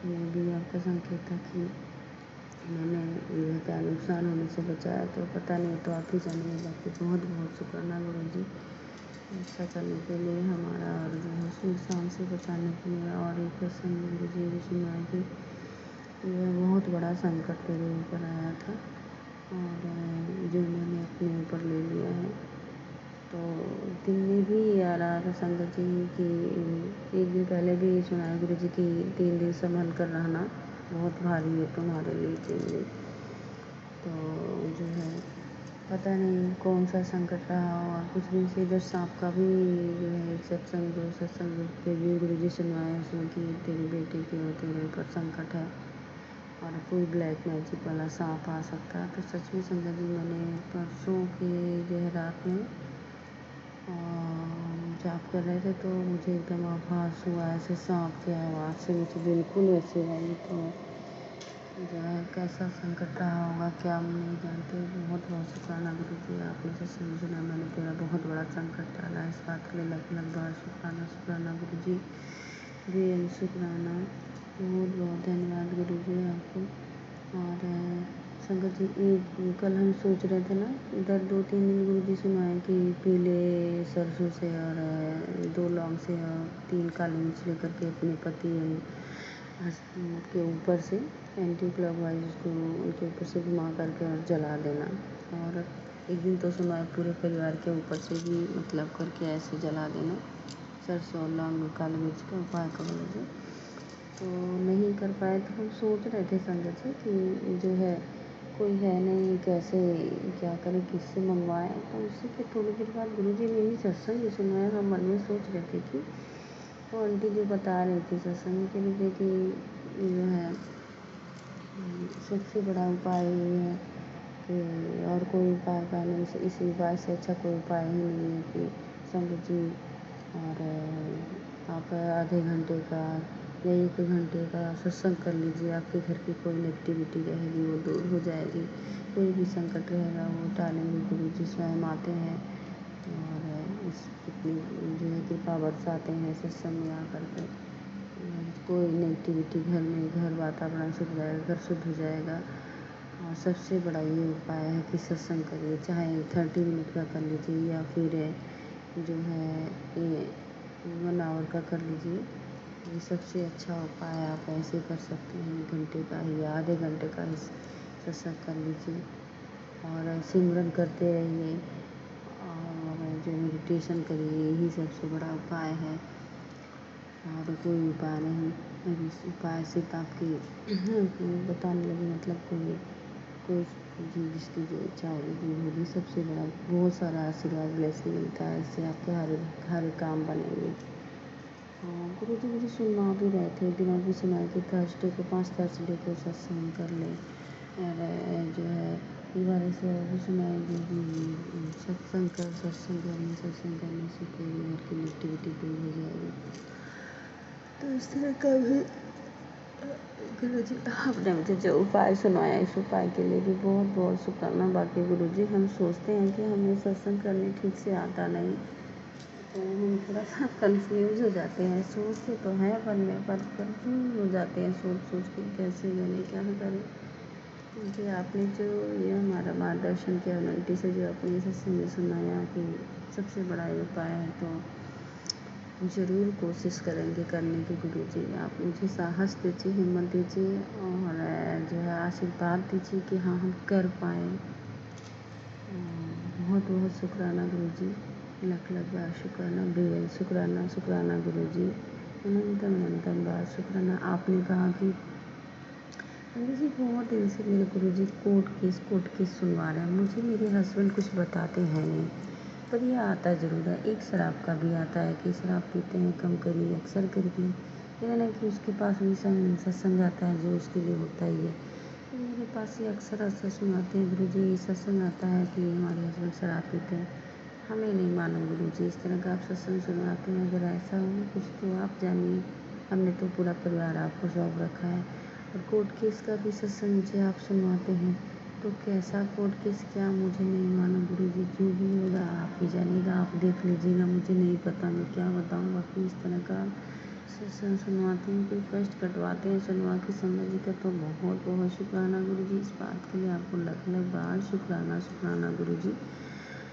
ये भी आपका संकेत था कि मैंने ये क्या नुकसान होने से बचाया, तो पता नहीं तो आप ही जानिए। बाकी बहुत बहुत शुक्राना गुरु जी, रक्षा करने के लिए हमारा और जो है सुनसान से बचाने के लिए। और एक प्रसंग गुरु जी भी सुनाए कि यह बहुत बड़ा संकट मेरे ऊपर आया था और जो मैंने अपने ऊपर ले लिया है। तो दिन में भी आ रहा था संगत जी कि एक दिन पहले भी सुनाया गुरु जी की 3 दिन संभल कर रहना, बहुत भारी है तुम्हारे लिए 3 दिन। तो जो है पता नहीं कौन सा संकट रहा। और कुछ दिन से इधर सांप का भी जो है एक सत्संग पे भी गुरु जी सुनवाए, उसमें कि तेरे बेटे के और तेरे ऊपर संकट है और कोई ब्लैक मैजिक वाला सांप आ सकता है। तो सच में संगत जी, मैंने परसों की जो है रात में जाप कर रहे थे तो मुझे एकदम आभास हुआ ऐसे सांप की आवाज़ से, मुझे बिल्कुल वैसे आई। तो जो है कैसा संकट रहा होगा क्या हम नहीं जानते। बहुत बहुत शुक्राना गुरु जी, आपने सत्संग सुना, मैंने तेरा बहुत बड़ा संकट टाला, इस बात के लिए लख लख बार शुक्राना शुक्राना गुरु जी, बेहद शुक्राना, बहुत बहुत धन्यवाद गुरु जी आपको। और संगत जी, कल हम सोच रहे थे ना, इधर 2-3 दिन गुरु जी सुनाए कि पीले सरसों से और 2 लौंग से और 3 काली मिर्च लेकर के अपने पति के ऊपर से एंटी क्लॉकवाइज उसको उनके ऊपर से घुमा करके और जला देना। और एक दिन तो सुना है पूरे परिवार के ऊपर से भी मतलब करके ऐसे जला देना, सरसों लौंग काली मिर्च का उपाय कर लीजिए। तो नहीं कर पाए तो हम सोच रहे थे संगत जी कि जो है कोई है नहीं, कैसे क्या करें, किससे मंगवाएं। तो उसी के थोड़ी देर बाद गुरु जी ने ही सत्संग सुनाया। हम मन में सोच रहे थे कि वो आंटी जो बता रही थी सत्संग के लिए कि जो है सबसे बड़ा उपाय ये है कि और कोई उपाय का नहीं, इस उपाय से अच्छा कोई उपाय ही नहीं है कि संगत जी और आप आधे घंटे का या 1 घंटे का सत्संग कर लीजिए। आपके घर की कोई नेगेटिविटी रहेगी वो दूर हो जाएगी, कोई भी संकट रहेगा वो टालेंगे। गुरु जी स्वयं आते हैं और इस इतनी जो है कृपा बरसाते हैं सत्संग में आकर के। कोई नेगेटिविटी घर में, घर वातावरण शुद्ध हो जाएगा, घर शुद्ध हो जाएगा। और सबसे बड़ा ये उपाय है कि सत्संग करिए, चाहे 30 मिनट का कर लीजिए या फिर जो है ये 1 आवर का कर लीजिए। ये सबसे अच्छा उपाय आप ऐसे कर सकते हैं, 1 घंटे का ही या आधे घंटे का ही सत्संग कर लीजिए और सिमरन करते रहिए और जो मेडिटेशन करिए, यही सबसे बड़ा उपाय है। और कोई उपाय नहीं, इस उपाय सिर्फ आपकी बताने लगी, मतलब कोई जिसकी जो इच्छा होगी दूर होगी। सबसे बड़ा बहुत सारा आशीर्वाद ब्लेसिंग मिलता है, इससे आपके हर काम बनेंगे। गुरु जी मुझे सुना भी रहे थे, एक दिन और भी सुनाया कि थर्सडे को 5 थर्सडे को सत्संग कर ले। और जो है दोबारा से और भी सुनाएगी कि सत्संग करने से कोई घर की नेगेटिविटी दूर हो जाएगी। तो इस तरह का भी गुरु जी आपने मुझे जो उपाय सुनाया, इस उपाय के लिए भी बहुत बहुत शुक्राना। बाकी गुरु जी हम सोचते हैं कि हमें सत्संग करने ठीक से आता नहीं, तो हम थोड़ा सा कंफ्यूज हो जाते हैं। सोचते तो हैं मन में, पर कंफ्यूज हो जाते हैं सोच के कैसे करें क्या करें। क्योंकि आपने जो ये हमारा मार्गदर्शन किया आंटी से, जो आपने सत्संग में सुनाया कि सबसे बड़ा ये उपाय है, तो ज़रूर कोशिश करेंगे करने की। गुरु जी आप मुझे साहस दीजिए, हिम्मत दीजिए और जो है आशीर्वाद दीजिए कि हाँ हम कर पाएँ। बहुत बहुत शुक्राना गुरु जी, लख लख बार शुक्राना, बेहद शुक्राना शुक्राना गुरु जी, अनंतम बार शुक्राना। आपने कहा कि गुरु जी बहुत दिन से मेरे गुरु जी कोर्ट केस सुनवा रहे हैं। मुझे मेरे हस्बैंड कुछ बताते हैं नहीं, पर यह आता ज़रूर है। एक शराब का भी आता है कि शराब पीते हैं, कम करिए, अक्सर करिए, यानी कि उसके पास भी सत्संग आता है जो उसके लिए होता ही है। तो मेरे पास ये अक्सर ऐसा सुनाते हैं, गुरु जी सत्संग आता है कि हमारे हस्बैंड शराब पीते हैं। हमें नहीं मालूम गुरु जी, इस तरह का आप सत्संग सुनाते हैं, अगर ऐसा हो कुछ तो आप जानिए। हमने तो पूरा परिवार आपको सौंप रखा है। और कोर्ट केस का भी सत्संग मुझे आप सुनवाते हैं, तो कैसा कोर्ट केस क्या मुझे नहीं मालूम गुरु जी, जो भी होगा आप ही जानिएगा, आप देख लीजिएगा, मुझे नहीं पता मैं क्या बताऊँ। बाकी इस तरह का सत्संग सुनवाते हैं, कोई कष्ट कटवाते हैं सुनवा के संगत जी का, तो बहुत बहुत शुक्राना गुरु जी। इस बात के लिए आपको लख लख बार शुक्राना शुक्राना गुरु जी।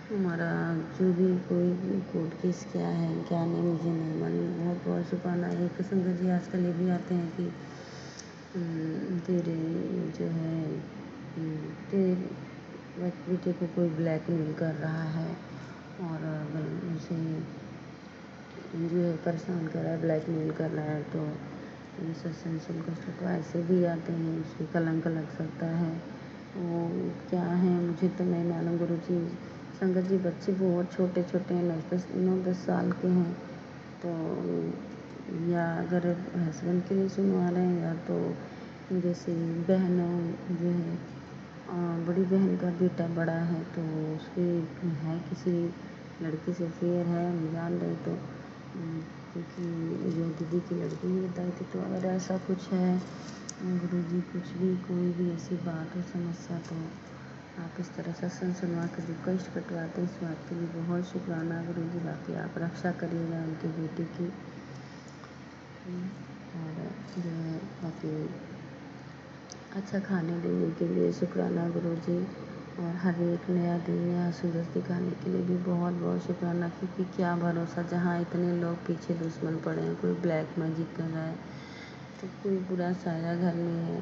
हमारा जो भी कोई कोर्ट केस क्या है क्या नहीं मुझे नहीं मालूम, बहुत बहुत शुक्राना। एक संगत जी आजकल ये भी आते हैं कि तेरे जो है तेरे बेटे को कोई ब्लैकमेल कर रहा है और उसे जो है परेशान कर रहा है, ब्लैकमेल कर रहा है। तो ये सत्संग सुनकर तो ऐसे भी आते हैं, उसकी कलंक लग सकता है। वो क्या है मुझे तो नहीं मालूम गुरु जी। संगत जी बच्चे बहुत छोटे छोटे हैं, 9-10 साल के हैं। तो या अगर हस्बैंड के लिए सुनवा रहे हैं, या तो जैसे बहनों जो है बड़ी बहन का बेटा बड़ा है, तो उसकी है किसी लड़की से अफेयर है, हम जान रहे। तो क्योंकि जो दीदी की लड़की ने बताई थी, तो अगर ऐसा कुछ है गुरुजी कुछ भी कोई भी ऐसी बात हो समस्या तो आप इस तरह सत्संग सुनवा कर जो कष्ट कटवाते हैं इस बात के लिए बहुत शुक्राना गुरुजी। बाकी आप रक्षा करिएगा उनकी बेटी की। और जो है बाकी अच्छा खाने देने के लिए शुक्राना गुरुजी। और हर एक नया दिन नया सूरज दिखाने के लिए भी बहुत बहुत शुक्राना, क्योंकि क्या भरोसा जहाँ इतने लोग पीछे दुश्मन पड़े हैं, कोई ब्लैक मैजिक कर रहा है तो कोई बुरा साया घर में है,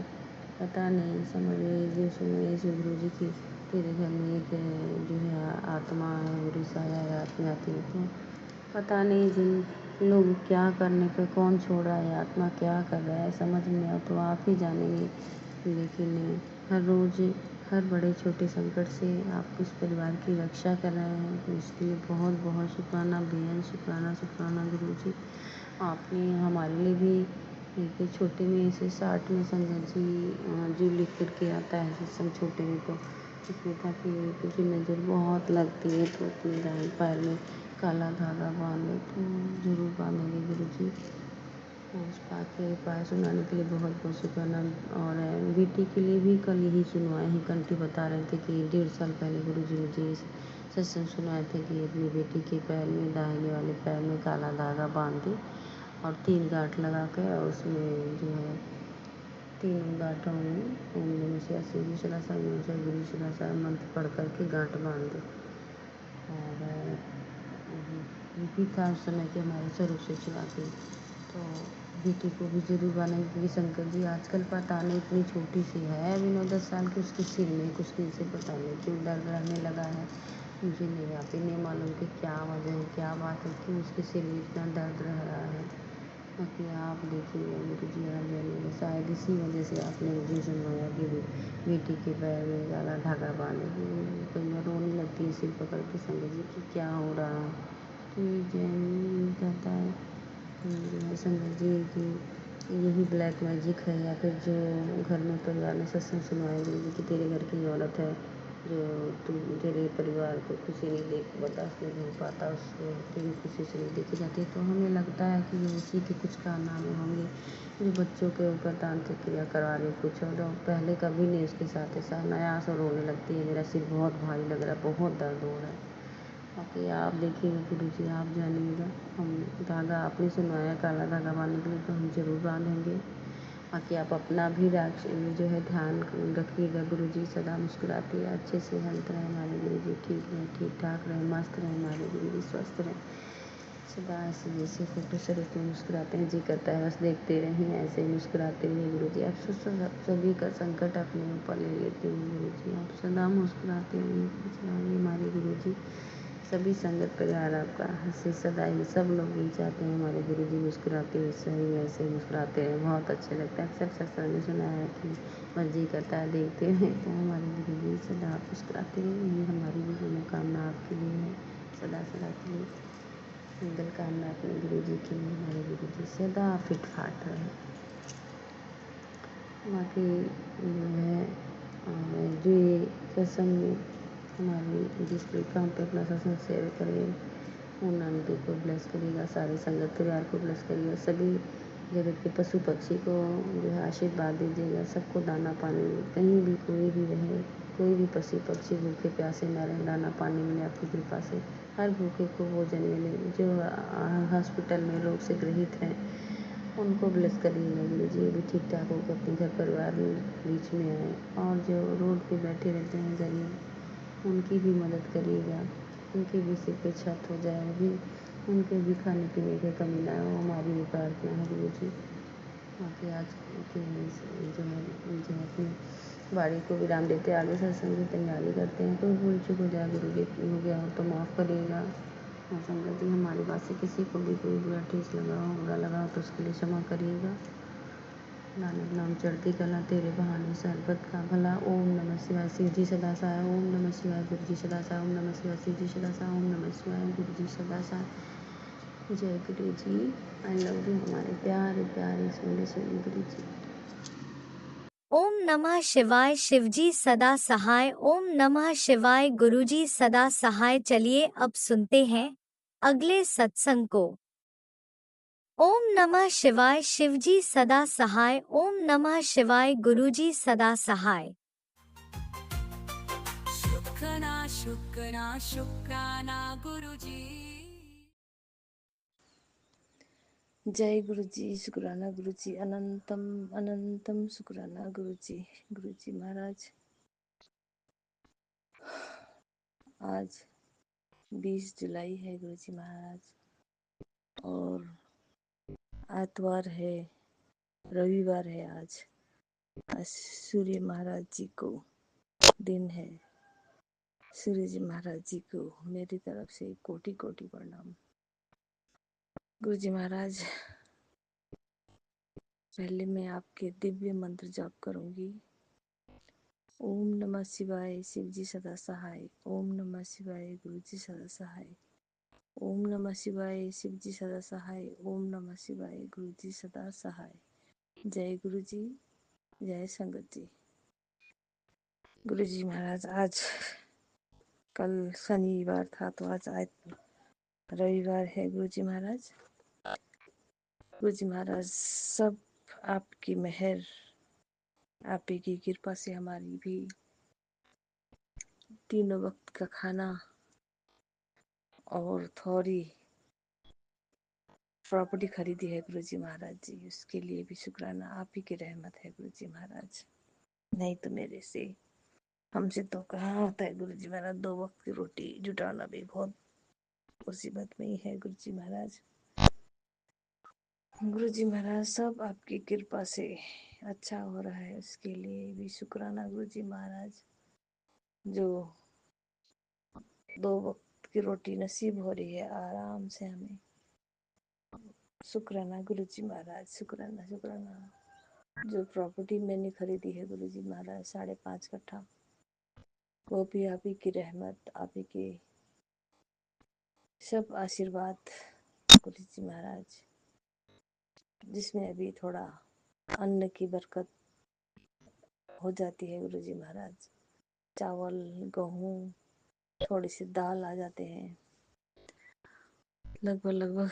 पता नहीं समझ में जो सुने जो गुरुजी की तेरे घर में एक जो है आत्मा है बुरी साया है आत्मा आती है, तो पता नहीं जिन लोग क्या करने पे कौन छोड़ रहा है आत्मा क्या कर रहा है समझ में आओ तो आप ही जानेंगे। लेकिन हर रोज़ हर बड़े छोटे संकट से आप इस परिवार की रक्षा कर रहे हैं तो इसके लिए बहुत बहुत शुक्राना, बेहद शुक्राना शुक्राना गुरुजी। आपने हमारे लिए भी एक छोटे में से 60 में संगत जी जो लिख कर के आता है सत्संग छोटे में, तो इसमें था कि क्योंकि नज़र बहुत लगती है तो अपने दाएं पैर में काला धागा बांधे, तो ज़रूर बांधेंगे गुरुजी। उस के उपाय सुनाने के लिए बहुत बहुत शुक्राना। और बेटी के लिए भी कल यही सुनवाए हैं, कंठी बता रहे थे कि 1.5 साल पहले गुरुजी मुझे इस सत्संग सुनाए थे कि अपनी बेटी के पैर में दाहिने वाले पैर में काला धागा बांध दे और 3 गांठ लगा के और उसमें जो है 3 गांठों में ओम नमः शिवाय शिव सदा गुरु सदा मंत्र पढ़ करके गांठ बांध दे। और भी था उस समय कि हमारे स्वरूप से चुरा के, तो बेटी को भी जरूर बनाएंगे क्योंकि शंकर जी आजकल पता नहीं इतनी छोटी सी है अभी 9-10 साल की, उसके सिर में कुछ दिन से पता नहीं क्यों दर्द रहने लगा है। मुझे नहीं आप ही नहीं मालूम कि क्या वजह है क्या बात है क्यों उसके सिर में इतना दर्द रह रहा है। बाकी आप देखिएगा गुरु जी आप जानिएगा शायद इसी वजह से आपने मुझे सुनवाया कि बेटी के पैर में काला धागा बांधे। कई बार रोने लगती है सिर पकड़ के संगत जी कि क्या हो रहा है, तो जैन कहता है जो है संगत जी की यही ब्लैक मैजिक है या फिर जो घर में परिवार ने सत्संग सुनवाया गुरु जी कि तेरे घर की औरत है जो तू तेरे परिवार को खुशी नहीं देख बर्दाश्त नहीं हो पाता उसको तेरी खुशी से नहीं देखी जाती, तो हमें लगता है कि ये उसी के कुछ कारनामे होंगे जो बच्चों के ऊपर तांत्रिक क्रिया करवा रहे कुछ। और पहले कभी नहीं उसके साथ ऐसा नया से रोने लगती है मेरा सिर बहुत भारी लग रहा है बहुत दर्द हो रहा है। बाकी आप देखिएगा गुरु जी आप जानिएगा हम धागा आपने सुनवाया काला धागा बांधने के लिए तो हम ज़रूर बांधेंगे। बाकी आप अपना भी जो है ध्यान रखिएगा गुरु जी सदा मुस्कुराते अच्छे से हेल्थ रहे हमारे गुरु जी ठीक रहें ठीक ठाक रहें मस्त रहें हमारे गुरु जी स्वस्थ रहें सदा ऐसे जैसे फोटो स्वरूप में मुस्कुराते हैं जी करता है बस देखते रहें ऐसे ही मुस्कुराते हुए गुरु जी आप सभी का संकट अपने ऊपर ले लेते हैं गुरु जी आप सदा मुस्कुराते हुए खुश रहिए हमारे गुरु जी। सभी संगत परिवार आपका हंसी सदा ही सब लोग भी चाहते हैं हमारे गुरु जी मुस्कुराते हुए सही ऐसे मुस्कुराते हैं बहुत अच्छे लगता है। अक्सर सत्संग में सुना है कि बस जी करता है देखते हैं तो हमारे गुरु जी सदा आप मुस्कुराते हैं ये हमारी भी मनोकामना आपके लिए है सदा सदा के लिए मंगल कामना अपने गुरु जी की हमारे गुरु जी सदा फिट फाट रहे। बाकी जो है जो ये सत्संग में हमारी जिस प्लेटफॉर्म पे अपना सत्संग शेयर करें उन आंटी को ब्लेस करिएगा सारे संगत परिवार को ब्लेस करिएगा सभी जगत के पशु पक्षी को जो है आशीर्वाद दीजिएगा सबको दाना पानी कहीं भी कोई भी रहे कोई भी पशु पक्षी भूखे प्यासे न रहे दाना पानी मिले आपकी कृपा से हर भूखे को भोजन मिले जो हॉस्पिटल में रोग से ग्रहित हैं उनको ब्लेस करिएगा गुरु जी भी ठीक ठाक होकर अपने घर परिवार में बीच में आए और जो रोड पे बैठे रहते हैं गरीब उनकी भी मदद करिएगा उनके भी सिर पे छत हो जाए वो भी उनके भी खाने पीने की कमी ना हो हमारी भी प्रार्थना है गुरु जी। बाकी आज के जो है अपनी बाड़ी को विराम देते आगे सत्संग की तैयारी करते हैं कोई भूल चूक हो जाए गुरु जी हो गया हो तो माफ़ करिएगा और संगत जी हमारी बात से किसी को भी कोई बुरा ठेस लगा हो बुरा लगा हो तो उसके लिए क्षमा करिएगा। नानक नाम चढ़ती कला तेरे बहाने सरबत का भला ओम नमः शिवाय शिव जी सदा सहाय ओम नमः शिवाय गुरु जी सदा सहाय ओम नमः शिवाय शिव जी सदा सहाय ओम नमः शिवाय गुरु जी सदा सहाय जय गुरु जी आई लव यू हमारे प्यारे प्यारे सोने सोने गुरु जी। ओम नमः शिवाय शिवजी सदा सहाय ओम नमः शिवाय गुरुजी सदा सहाय। चलिए अब सुनते हैं अगले सत्संग को। ओम नमः शिवाय शिवजी सदा सहाय। ओम नमः शिवाय गुरुजी सदा सहाय। शुक्राना शुक्राना शुक्राना गुरुजी। जय गुरुजी शुक्राना गुरुजी अनंतम अनंतम शुक्राना गुरुजी। गुरुजी महाराज, आज 20 जुलाई है गुरुजी महाराज, और आतवार है, रविवार है। आज सूर्य महाराज जी को दिन है। सूर्य जी महाराज जी को मेरी तरफ से कोटि कोटि प्रणाम। गुरुजी महाराज, पहले मैं आपके दिव्य मंत्र जाप करूंगी। ओम नमः शिवाय शिवजी सदा सहाय। ओम नमः शिवाय गुरुजी सदा सहाय। ओम नमः शिवाय शिवजी सदा सहाय। ओम नमः शिवाय गुरुजी सदा सहाय। जय गुरुजी, जय संगत जी। गुरुजी महाराज, आज कल शनिवार था तो आज रविवार है। गुरुजी महाराज, गुरुजी महाराज, सब आपकी मेहर, आप ही की कृपा से हमारी भी तीनों वक्त का खाना और थोड़ी प्रॉपर्टी खरीदी है गुरुजी महाराज जी, उसके लिए भी शुक्राना। आप ही की रहमत है गुरुजी महाराज, नहीं तो मेरे से हमसे तो कहाँ होता है गुरुजी महाराज। 2 वक्त की रोटी जुटाना भी बहुत मुसीबत में ही है गुरुजी महाराज। गुरुजी महाराज, सब आपकी कृपा से अच्छा हो रहा है, उसके लिए भी शुक्राना गुरुजी महाराज। जो 2 वक्त की रोटी नसीब हो रही है आराम से हमें, शुक्राना गुरुजी महाराज, शुक्राना शुक्राना। जो प्रॉपर्टी मैंने खरीदी है गुरुजी महाराज 5.5 कट्ठा, वो भी आप ही की रहमत, आप ही के सब आशीर्वाद गुरुजी महाराज, जिसमें अभी थोड़ा अन्न की बरकत हो जाती है गुरुजी महाराज। चावल, गेहूँ, थोड़ी सी दाल आ जाते हैं। लगभग लगभग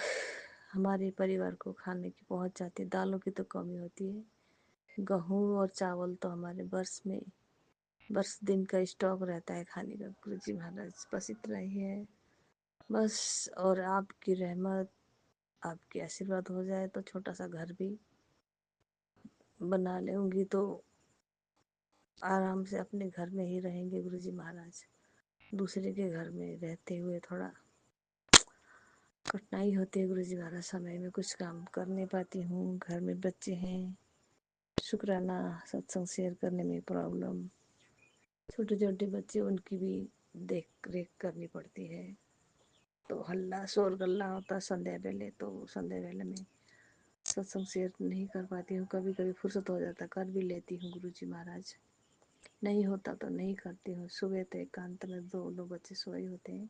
हमारे परिवार को खाने की पहुंच जाती है। दालों की तो कमी होती है, गेहूँ और चावल तो हमारे वर्ष दिन का स्टॉक रहता है खाने का गुरुजी महाराज। बस इतना ही है बस। और आपकी रहमत, आपके आशीर्वाद हो जाए तो छोटा सा घर भी बना लेंगी तो आराम से अपने घर में ही रहेंगे गुरुजी महाराज। दूसरे के घर में रहते हुए थोड़ा कठिनाई होती है गुरुजी महाराज, समय में कुछ काम कर नहीं पाती हूँ, घर में बच्चे हैं, शुक्राना सत्संग शेयर करने में प्रॉब्लम, छोटे छोटे बच्चे, उनकी भी देख रेख करनी पड़ती है, तो हल्ला शोर गल्ला होता है संध्या वेले, तो संध्या वेले में सत्संग शेयर नहीं कर पाती हूँ। कभी कभी फुर्सत हो जाता कर भी लेती हूँ गुरुजी महाराज, नहीं होता तो नहीं करती हूँ। सुबह तो एकांत में 2 बच्चे सोए होते हैं,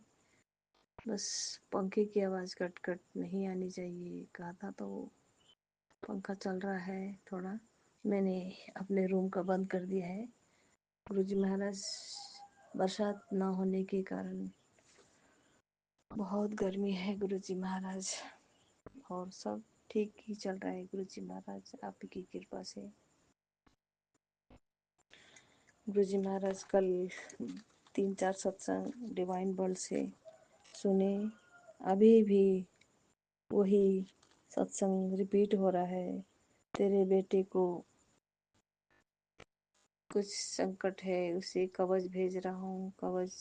बस पंखे की आवाज़ कट कट नहीं आनी चाहिए कहा था, तो पंखा चल रहा है थोड़ा, मैंने अपने रूम का बंद कर दिया है गुरुजी महाराज। बरसात ना होने के कारण बहुत गर्मी है गुरुजी महाराज, और सब ठीक ही चल रहा है गुरुजी महाराज, आप की कृपा से। गुरुजी महाराज, कल 3-4 सत्संग डिवाइन वर्ल्ड से सुने, अभी भी वही सत्संग रिपीट हो रहा है। तेरे बेटे को कुछ संकट है, उसे कवच भेज रहा हूँ, कवच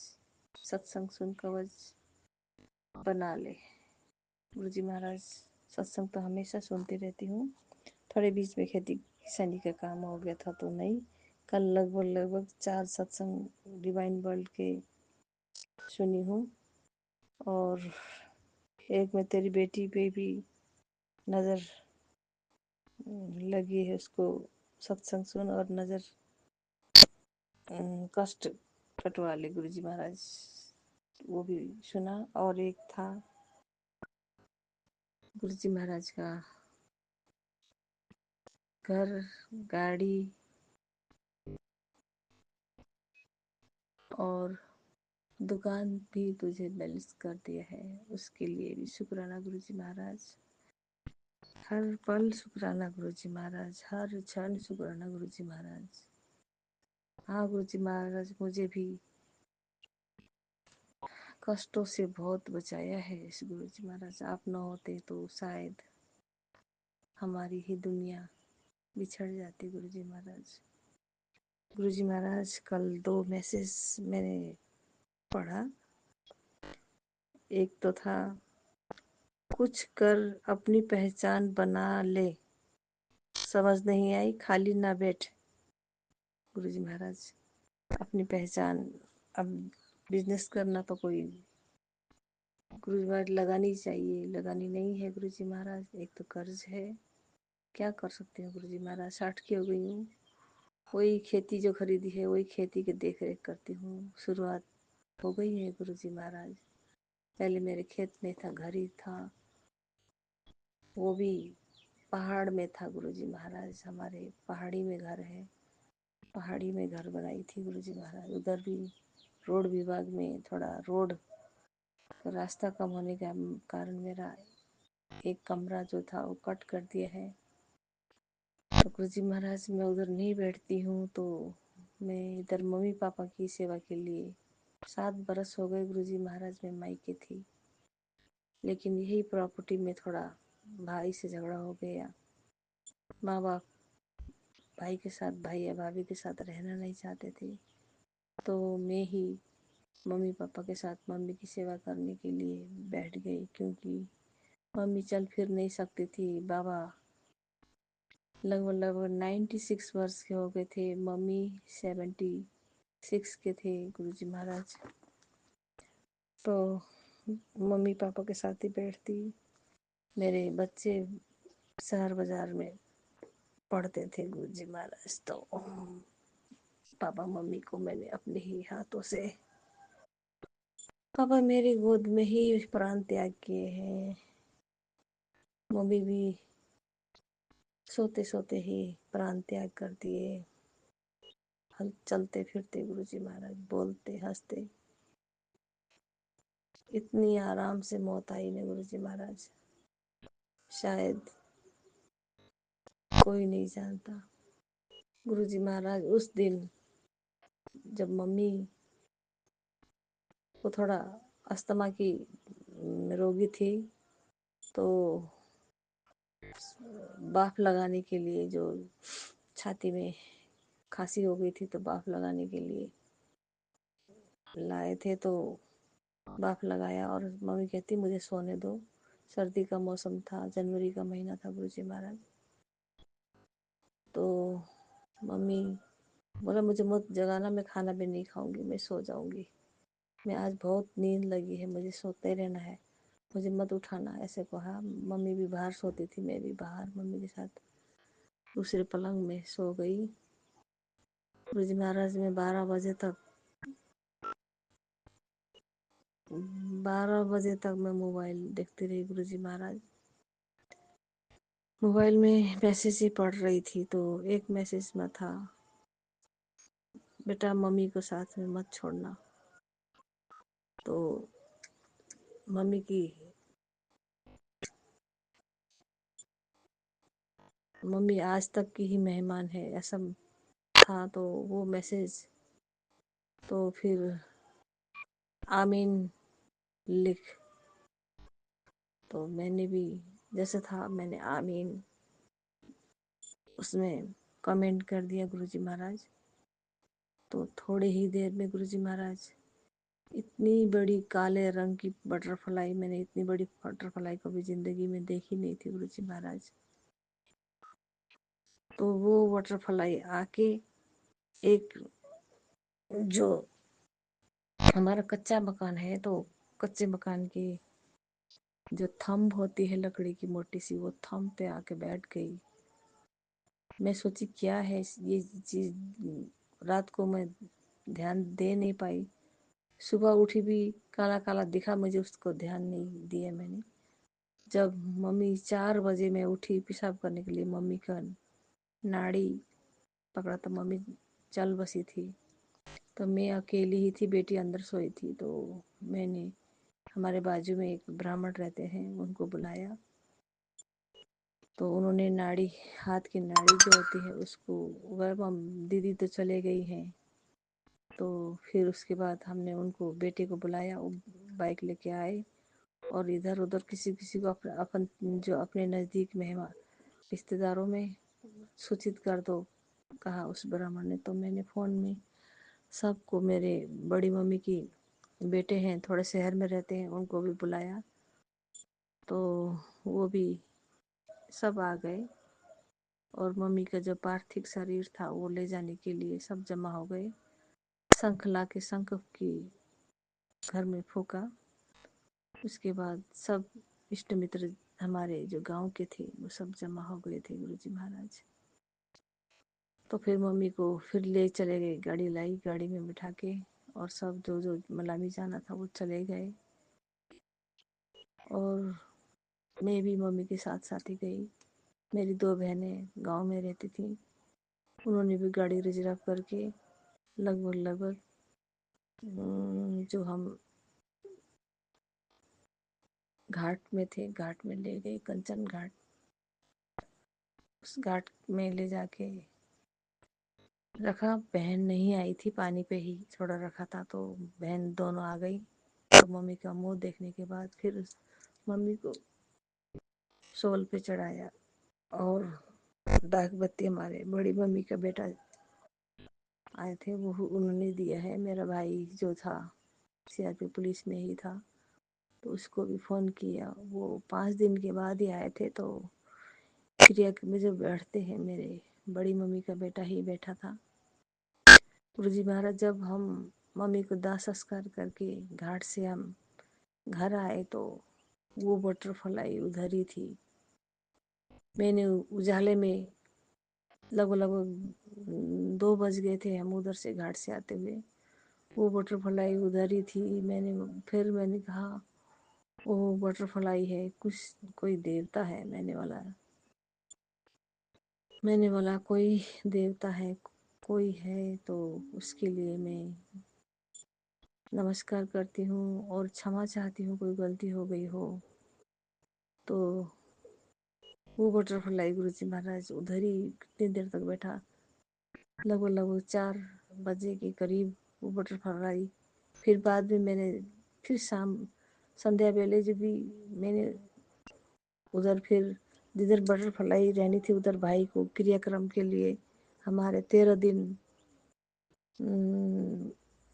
सत्संग सुन कवच बना ले। गुरुजी महाराज, सत्संग तो हमेशा सुनती रहती हूँ, थोड़े बीच में खेती किसानी का काम हो गया था तो नहीं। कल लगभग 4 सत्संग डिवाइन वर्ल्ड के सुनी हूँ, और एक में तेरी बेटी पे भी नज़र लगी है, उसको सत्संग सुन और नज़र कष्ट कटवा ले गुरुजी महाराज, वो भी सुना। और एक था गुरुजी महाराज का घर, गाड़ी और दुकान भी तुझे बैलेंस कर दिया है, उसके लिए भी शुक्राना गुरुजी महाराज। हर पल शुक्राना गुरु जी महाराज, हर क्षण शुक्राना गुरु जी महाराज। हाँ गुरु जी महाराज, मुझे भी कष्टों से बहुत बचाया है इस गुरु जी महाराज। आप न होते तो शायद हमारी ही दुनिया बिछड़ जाती गुरु जी महाराज। गुरु जी महाराज, कल 2 मैसेज मैंने पढ़ा। एक तो था, कुछ कर अपनी पहचान बना ले, समझ नहीं आई खाली ना बैठ। गुरु जी महाराज, अपनी पहचान, अब बिजनेस करना तो कोई गुरु जी महाराज लगानी चाहिए, लगानी नहीं है गुरु जी महाराज। एक तो कर्ज है, क्या कर सकते हैं गुरु जी महाराज। 60 की हो गई हूँ, वही खेती जो खरीदी है वही खेती की देख रेख करती हूँ। शुरुआत हो गई है गुरु जी महाराज। पहले मेरे खेत में था, घर ही था, वो भी पहाड़ में था गुरु जी महाराज। हमारे पहाड़ी में घर है, पहाड़ी में घर बनाई थी गुरु जी महाराज। उधर भी रोड विभाग में थोड़ा रोड रास्ता कम होने के कारण मेरा एक कमरा जो था वो कट कर दिया है। तो गुरु जी महाराज, मैं उधर नहीं बैठती हूँ, तो मैं इधर मम्मी पापा की सेवा के लिए 7 बरस हो गए गुरु जी महाराज मैं मायके थी। लेकिन यही प्रॉपर्टी में थोड़ा भाई से झगड़ा हो गया। माँ बाप भाई के साथ, भाई या भाभी के साथ रहना नहीं चाहते थे, तो मैं ही मम्मी पापा के साथ मम्मी की सेवा करने के लिए बैठ गई। क्योंकि मम्मी चल फिर नहीं सकती थी, बाबा लगभग 96 वर्ष के हो गए थे, मम्मी 76 के थे गुरु जी महाराज। तो मम्मी पापा के साथ ही बैठती। मेरे बच्चे शहर बाजार में पढ़ते थे गुरु जी महाराज, तो पापा मम्मी को मैंने अपने ही हाथों से, पापा मेरी गोद में ही प्राण त्याग किए हैं। मम्मी भी सोते सोते ही प्राण त्याग कर दिए। हम चलते फिरते गुरु जी महाराज, बोलते हंसते, इतनी आराम से मौत आई ना गुरु जी महाराज, शायद कोई नहीं जानता। गुरु जी महाराज, उस दिन जब मम्मी को थोड़ा अस्थमा की रोगी थी, तो बाफ लगाने के लिए, जो छाती में खांसी हो गई थी तो बाफ लगाने के लिए लाए थे, तो बाफ लगाया और मम्मी कहती मुझे सोने दो। सर्दी का मौसम था, जनवरी का महीना था गुरु जी महाराज। तो मम्मी बोला मुझे मत जगाना, मैं खाना भी नहीं खाऊंगी, मैं सो जाऊंगी, मैं आज बहुत नींद लगी है, मुझे सोते रहना है, मुझे मत उठाना, ऐसे कहा। मम्मी भी बाहर सोती थी, मैं भी बाहर मम्मी के साथ दूसरे पलंग में सो गई। गुरु जी महाराज में 12 बजे तक मैं मोबाइल देखती रही गुरु जी महाराज। मोबाइल में मैसेज ही पढ़ रही थी, तो एक मैसेज में था, बेटा मम्मी को साथ में मत छोड़ना। तो मम्मी की, मम्मी आज तक की ही मेहमान है ऐसा था। तो वो मैसेज, तो फिर आमीन लिख, तो मैंने भी जैसे था मैंने आमीन उसमें कमेंट कर दिया गुरु जी महाराज। तो थोड़ी ही देर में गुरु जी महाराज, इतनी बड़ी काले रंग की बटरफ्लाई, मैंने इतनी बड़ी बटरफ्लाई कभी जिंदगी में देखी नहीं थी गुरु जी महाराज। तो वो बटरफ्लाई आके एक, जो हमारा कच्चा मकान है, तो कच्चे मकान की जो थंब होती है लकड़ी की मोटी सी, वो थंब पे आके बैठ गई। मैं सोची क्या है ये चीज, रात को मैं ध्यान दे नहीं पाई। सुबह उठी भी काला काला दिखा मुझे, उसको ध्यान नहीं दिया मैंने। जब मम्मी 4 बजे मैं उठी पेशाब करने के लिए, मम्मी का नाड़ी पकड़ा तो मम्मी चल बसी थी। तो मैं अकेली ही थी, बेटी अंदर सोई थी। तो मैंने, हमारे बाजू में एक ब्राह्मण रहते हैं, उनको बुलाया। तो उन्होंने नाड़ी, हाथ की नाड़ी जो होती है उसको, वह दीदी तो चले गई हैं, तो फिर उसके बाद हमने उनको, बेटे को बुलाया, वो बाइक लेके आए और इधर उधर किसी किसी को अपन जो अपने नज़दीक मेहमान रिश्तेदारों में सूचित कर दो, कहा उस ब्राह्मण ने। तो मैंने फ़ोन में सबको, मेरे बड़ी मम्मी की बेटे हैं थोड़े शहर में रहते हैं, उनको भी बुलाया, तो वो भी सब आ गए और मम्मी का जो पार्थिव शरीर था वो ले जाने के लिए सब जमा हो गए। शंख ला के शंख की घर में फूका। उसके बाद सब इष्ट मित्र हमारे जो गांव के थे वो सब जमा हो गए थे गुरुजी महाराज। तो फिर मम्मी को फिर ले चले गए, गाड़ी लाई, गाड़ी में बिठा के, और सब जो जो मलामी जाना था वो चले गए और मैं भी मम्मी के साथ साथ ही गई। मेरी 2 बहनें गांव में रहती थी, उन्होंने भी गाड़ी रिजर्व करके लगभग जो हम घाट में थे, घाट में ले गए, कंचन घाट। उस घाट में ले जाके रखा। बहन नहीं आई थी, पानी पे ही छोड़ा रखा था, तो बहन दोनों आ गई। तो मम्मी का मुंह देखने के बाद फिर मम्मी को सोल पे चढ़ाया और दाग बत्ती हमारे बड़ी मम्मी का बेटा आए थे, वो उन्होंने दिया है। मेरा भाई जो था सीआरपीएफ पुलिस में ही था, तो उसको भी फ़ोन किया। वो 5 दिन के बाद ही आए थे। तो क्रिया में जो बैठते हैं, मेरे बड़ी मम्मी का बेटा ही बैठा था। गुरुजी महाराज, जब हम मम्मी को दाह संस्कार करके घाट से हम घर आए तो वो बटरफ्लाई उधर ही थी। मैंने उजाले में लगभग 2 बज गए थे, हम उधर से घाट से आते हुए, वो बटरफ्लाई उधर ही थी। मैंने कहा वो बटरफ्लाई है, कुछ कोई देवता है। मैंने बोला कोई देवता है, कोई है तो उसके लिए मैं नमस्कार करती हूँ और क्षमा चाहती हूँ, कोई गलती हो गई हो तो। वो बटरफ्लाई गुरुजी महाराज उधर ही कितनी देर तक बैठा, लगभग 4 बजे के करीब वो बटरफ्लाई। फिर बाद में मैंने फिर शाम संध्या वेले जब भी मैंने उधर फिर जिधर बटरफ्लाई रहनी थी उधर भाई को क्रियाक्रम के लिए हमारे 13 दिन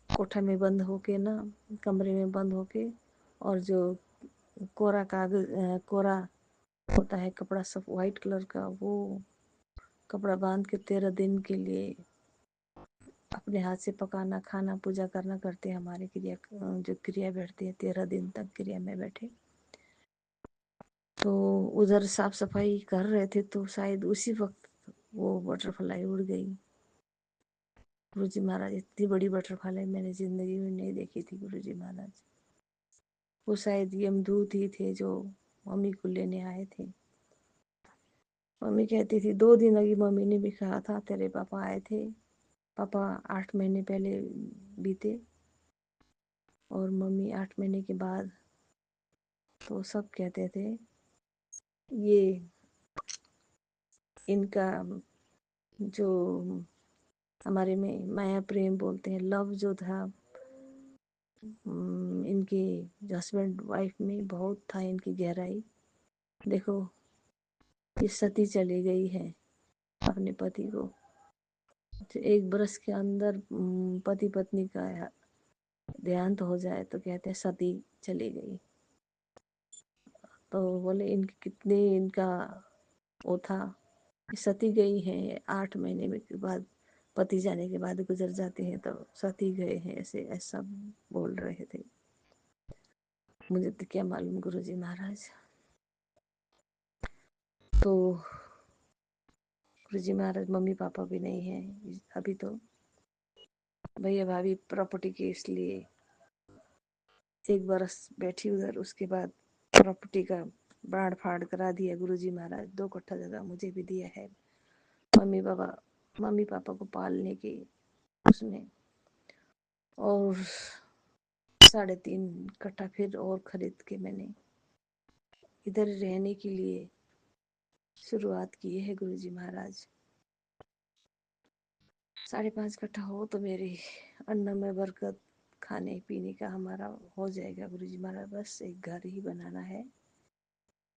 कोठा में बंद होके ना, कमरे में बंद होके, और जो कोरा कागज, कोरा होता है कपड़ा, सब वाइट कलर का, वो कपड़ा बांध के 13 दिन के लिए अपने हाथ से पकाना, खाना, पूजा करना करते हैं हमारे क्रिया। जो क्रिया बैठती है 13 दिन तक क्रिया में बैठे, तो उधर साफ सफाई कर रहे थे, तो शायद उसी वक्त वो बटरफ्लाई उड़ गई। गुरुजी महाराज, इतनी बड़ी बटरफ्लाई मैंने जिंदगी में नहीं देखी थी गुरुजी महाराज। वो शायद यमदूत ही थे जो मम्मी को लेने आए थे। मम्मी कहती थी, 2 दिन अभी मम्मी ने भी कहा था तेरे पापा आए थे। पापा 8 महीने पहले बीते और मम्मी 8 महीने के बाद। तो सब कहते थे ये इनका जो हमारे में माया प्रेम बोलते हैं, लव जो था इनके हस्बैंड वाइफ में बहुत था, इनकी गहराई। देखो ये सती चली गई है अपने पति को, 1 बरस के अंदर पति पत्नी का देहांत हो जाए तो कहते हैं सती चली गई। तो बोले इनकी कितने, इनका वो था, सती गई है, 8 महीने में के बाद पति जाने के बाद गुजर जाते हैं तो सती गए हैं, ऐसे ऐसा बोल रहे थे। मुझे तो क्या मालूम गुरुजी महाराज। तो गुरुजी महाराज, मम्मी पापा भी नहीं है अभी, तो भैया भाभी प्रॉपर्टी के इसलिए 1 बरस बैठी उधर, उसके बाद प्रॉपर्टी का बाढ़ फाड़ करा दिया गुरुजी महाराज। 2 कट्ठा जगह मुझे भी दिया है मम्मी पापा को पालने के उसमें, और 3.5 कट्ठा फिर और खरीद के मैंने इधर रहने के लिए शुरुआत की है गुरुजी महाराज। 5:30 इकट्ठा हो तो मेरी अन्न में बरकत, खाने पीने का हमारा हो जाएगा गुरुजी महाराज। बस एक घर ही बनाना है,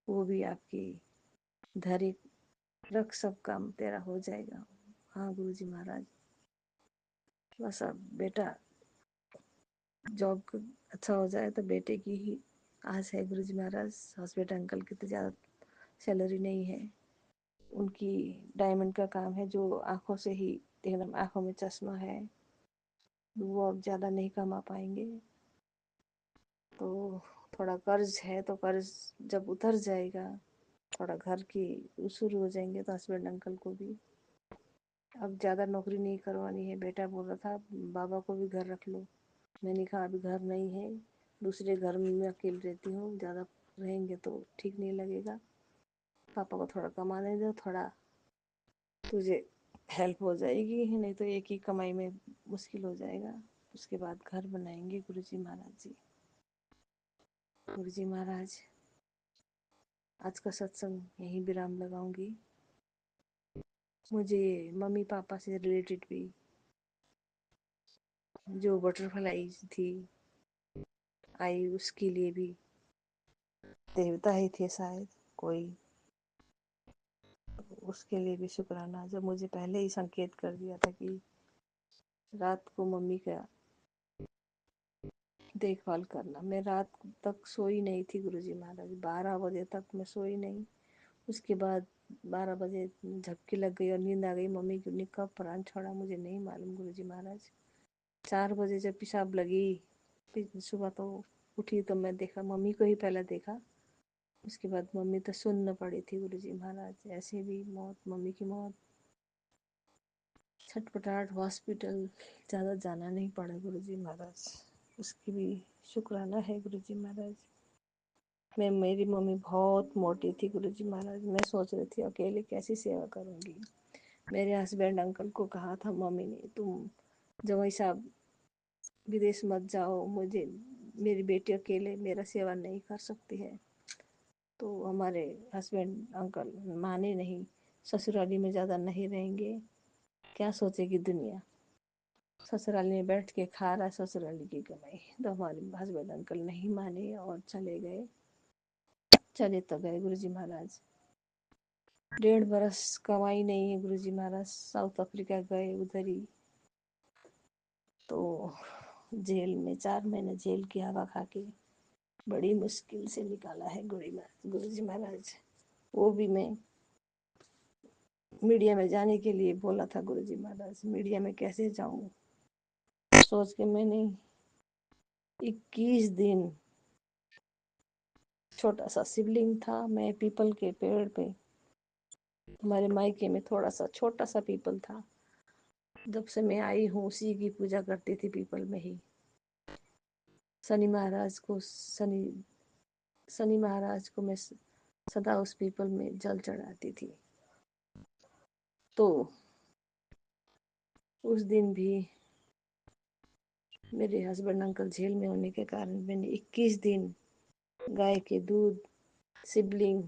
वो भी आपकी धरी रख, सब काम तेरा हो जाएगा। हाँ गुरुजी महाराज, बस अब बेटा जॉब अच्छा हो जाए तो बेटे की ही आस है गुरुजी महाराज। हॉस्पिटल अंकल की तो ज़्यादा सैलरी नहीं है, उनकी डायमंड का काम है, जो आंखों से ही एकदम आंखों में चश्मा है, वो अब ज़्यादा नहीं कमा पाएंगे। तो थोड़ा कर्ज है, तो कर्ज जब उतर जाएगा, थोड़ा घर की शुरू हो जाएंगे, तो हस्बैंड अंकल को भी अब ज़्यादा नौकरी नहीं करवानी है। बेटा बोल रहा था बाबा को भी घर रख लो, मैंने कहा अभी घर नहीं है, दूसरे घर में मैं अकेले रहती हूँ, ज़्यादा रहेंगे तो ठीक नहीं लगेगा, पापा को थोड़ा कमाने दो, थोड़ा तुझे हेल्प हो जाएगी, नहीं तो एक ही कमाई में मुश्किल हो जाएगा। उसके बाद घर बनाएंगे गुरुजी महाराज जी। गुरुजी महाराज, आज का सत्संग यहीं विराम लगाऊंगी। मुझे मम्मी पापा से रिलेटेड भी जो बटरफ्लाई थी आई, उसके लिए भी देवता ही थे शायद कोई, उसके लिए भी शुक्राना, जब मुझे पहले ही संकेत कर दिया था कि रात को मम्मी का देखभाल करना। मैं रात तक सोई नहीं थी गुरुजी महाराज, 12 बजे तक मैं सोई नहीं। उसके बाद 12 बजे झपकी लग गई और नींद आ गई। मम्मी की कब प्राण छोड़ा मुझे नहीं मालूम गुरुजी महाराज। 4 बजे जब पेशाब लगी सुबह, तो उठी तो मैं देखा, मम्मी को ही पहले देखा। उसके बाद मम्मी तो सुन्न पड़ी थी गुरुजी महाराज। ऐसे भी मौत, मम्मी की मौत, छटपटाहट, हॉस्पिटल ज़्यादा जाना नहीं पड़ा गुरुजी महाराज, उसकी भी शुक्राना है गुरुजी महाराज। मेरी मम्मी बहुत मोटी थी गुरुजी महाराज, मैं सोच रही थी अकेले कैसी सेवा करूँगी। मेरे हस्बैंड अंकल को कहा था मम्मी ने, तुम जवाई साहब विदेश मत जाओ, मुझे मेरी बेटी अकेले मेरा सेवा नहीं कर सकती है। तो हमारे हस्बैंड अंकल माने नहीं, ससुराली में ज़्यादा नहीं रहेंगे, क्या सोचेगी दुनिया, ससुराली में बैठ के खा रहा है ससुराली की कमाई। तो हमारे हस्बैंड अंकल नहीं माने और चले गए। चले तो गए गुरुजी महाराज, 1.5 बरस कमाई नहीं है गुरुजी महाराज, साउथ अफ्रीका गए, उधर ही तो जेल में 4 महीने जेल की हवा खा के बड़ी मुश्किल से निकाला है गुरुजी महाराज। वो भी मैं मीडिया में जाने के लिए बोला था गुरुजी महाराज, मीडिया में कैसे जाऊं, सोच के मैंने 21 दिन, छोटा सा शिवलिंग था, मैं पीपल के पेड़ पे, हमारे मायके में थोड़ा सा छोटा सा पीपल था, जब से मैं आई हूँ उसी की पूजा करती थी पीपल में ही। शनि महाराज को मैं सदा उस पीपल में जल चढ़ाती थी। तो उस दिन भी मेरे हस्बैंड अंकल जेल में होने के कारण मैंने 21 दिन गाय के दूध, शिवलिंग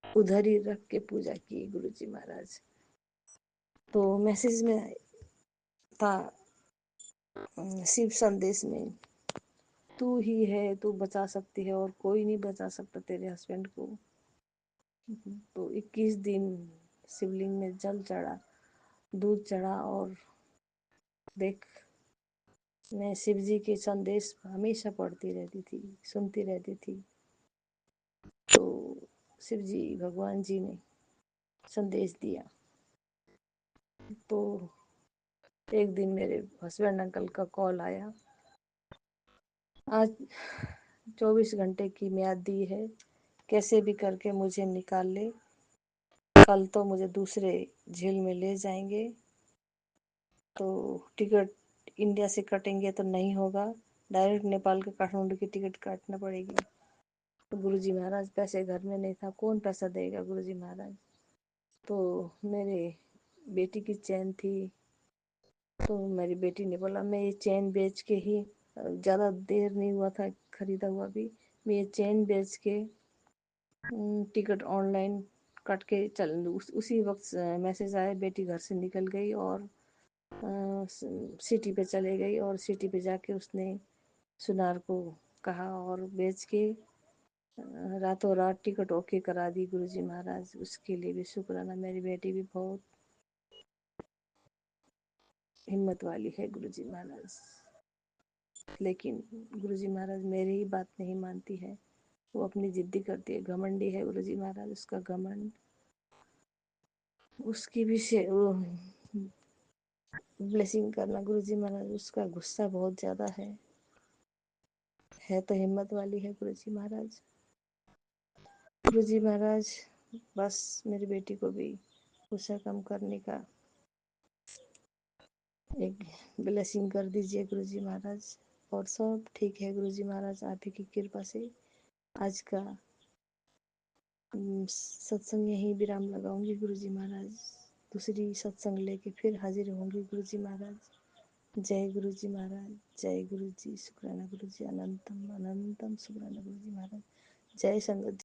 उधर ही रख के पूजा की गुरुजी महाराज। तो मैसेज में था शिव संदेश में, तू ही है, तू बचा सकती है और कोई नहीं बचा सकता तेरे हस्बैंड को। तो 21 दिन शिवलिंग में जल चढ़ा, दूध चढ़ा, और देख मैं शिव जी के संदेश हमेशा पढ़ती रहती थी, सुनती रहती थी। तो शिव जी भगवान जी ने संदेश दिया। तो एक दिन मेरे हस्बैंड अंकल का कॉल आया, आज 24 घंटे की म्याद दी है, कैसे भी करके मुझे निकाल ले, कल तो मुझे दूसरे जेल में ले जाएंगे, तो टिकट इंडिया से कटेंगे तो नहीं होगा, डायरेक्ट नेपाल के काठमांडू की टिकट काटना पड़ेगी। तो गुरुजी महाराज पैसे घर में नहीं था, कौन पैसा देगा गुरुजी महाराज। तो मेरे बेटी की चैन थी, तो मेरी बेटी ने बोला मैं ये चैन बेच के ही, ज़्यादा देर नहीं हुआ था खरीदा हुआ भी, मैं ये चैन बेच के टिकट ऑनलाइन कट के उसी वक्त मैसेज आया, बेटी घर से निकल गई और सिटी पे चले गई, और सिटी पे जाके उसने सुनार को कहा और बेच के रातों रात टिकट ओके करा दी गुरुजी महाराज। उसके लिए भी शुक्राना। मेरी बेटी भी बहुत हिम्मत वाली है गुरुजी महाराज, लेकिन गुरुजी महाराज मेरी ही बात नहीं मानती है, वो अपनी जिद्दी करती है, घमंडी है गुरुजी महाराज। उसका घमंड, उसकी भी से वो ब्लेसिंग करना गुरुजी महाराज। उसका गुस्सा बहुत ज्यादा है तो हिम्मत वाली है गुरुजी महाराज। गुरुजी महाराज बस मेरी बेटी को भी गुस्सा कम करने का एक ब्लेसिंग कर दीजिए गुरुजी महाराज, और सब ठीक है गुरुजी महाराज। आप ही की कृपा से आज का सत्संग यहीं विराम लगाऊंगी गुरुजी महाराज। दूसरी सत्संग लेके फिर हाजिर होंगी गुरुजी महाराज। जय गुरुजी महाराज, जय गुरुजी, शुक्राना गुरुजी, अनंतम अनंतम शुक्राना गुरुजी महाराज। जय संगत।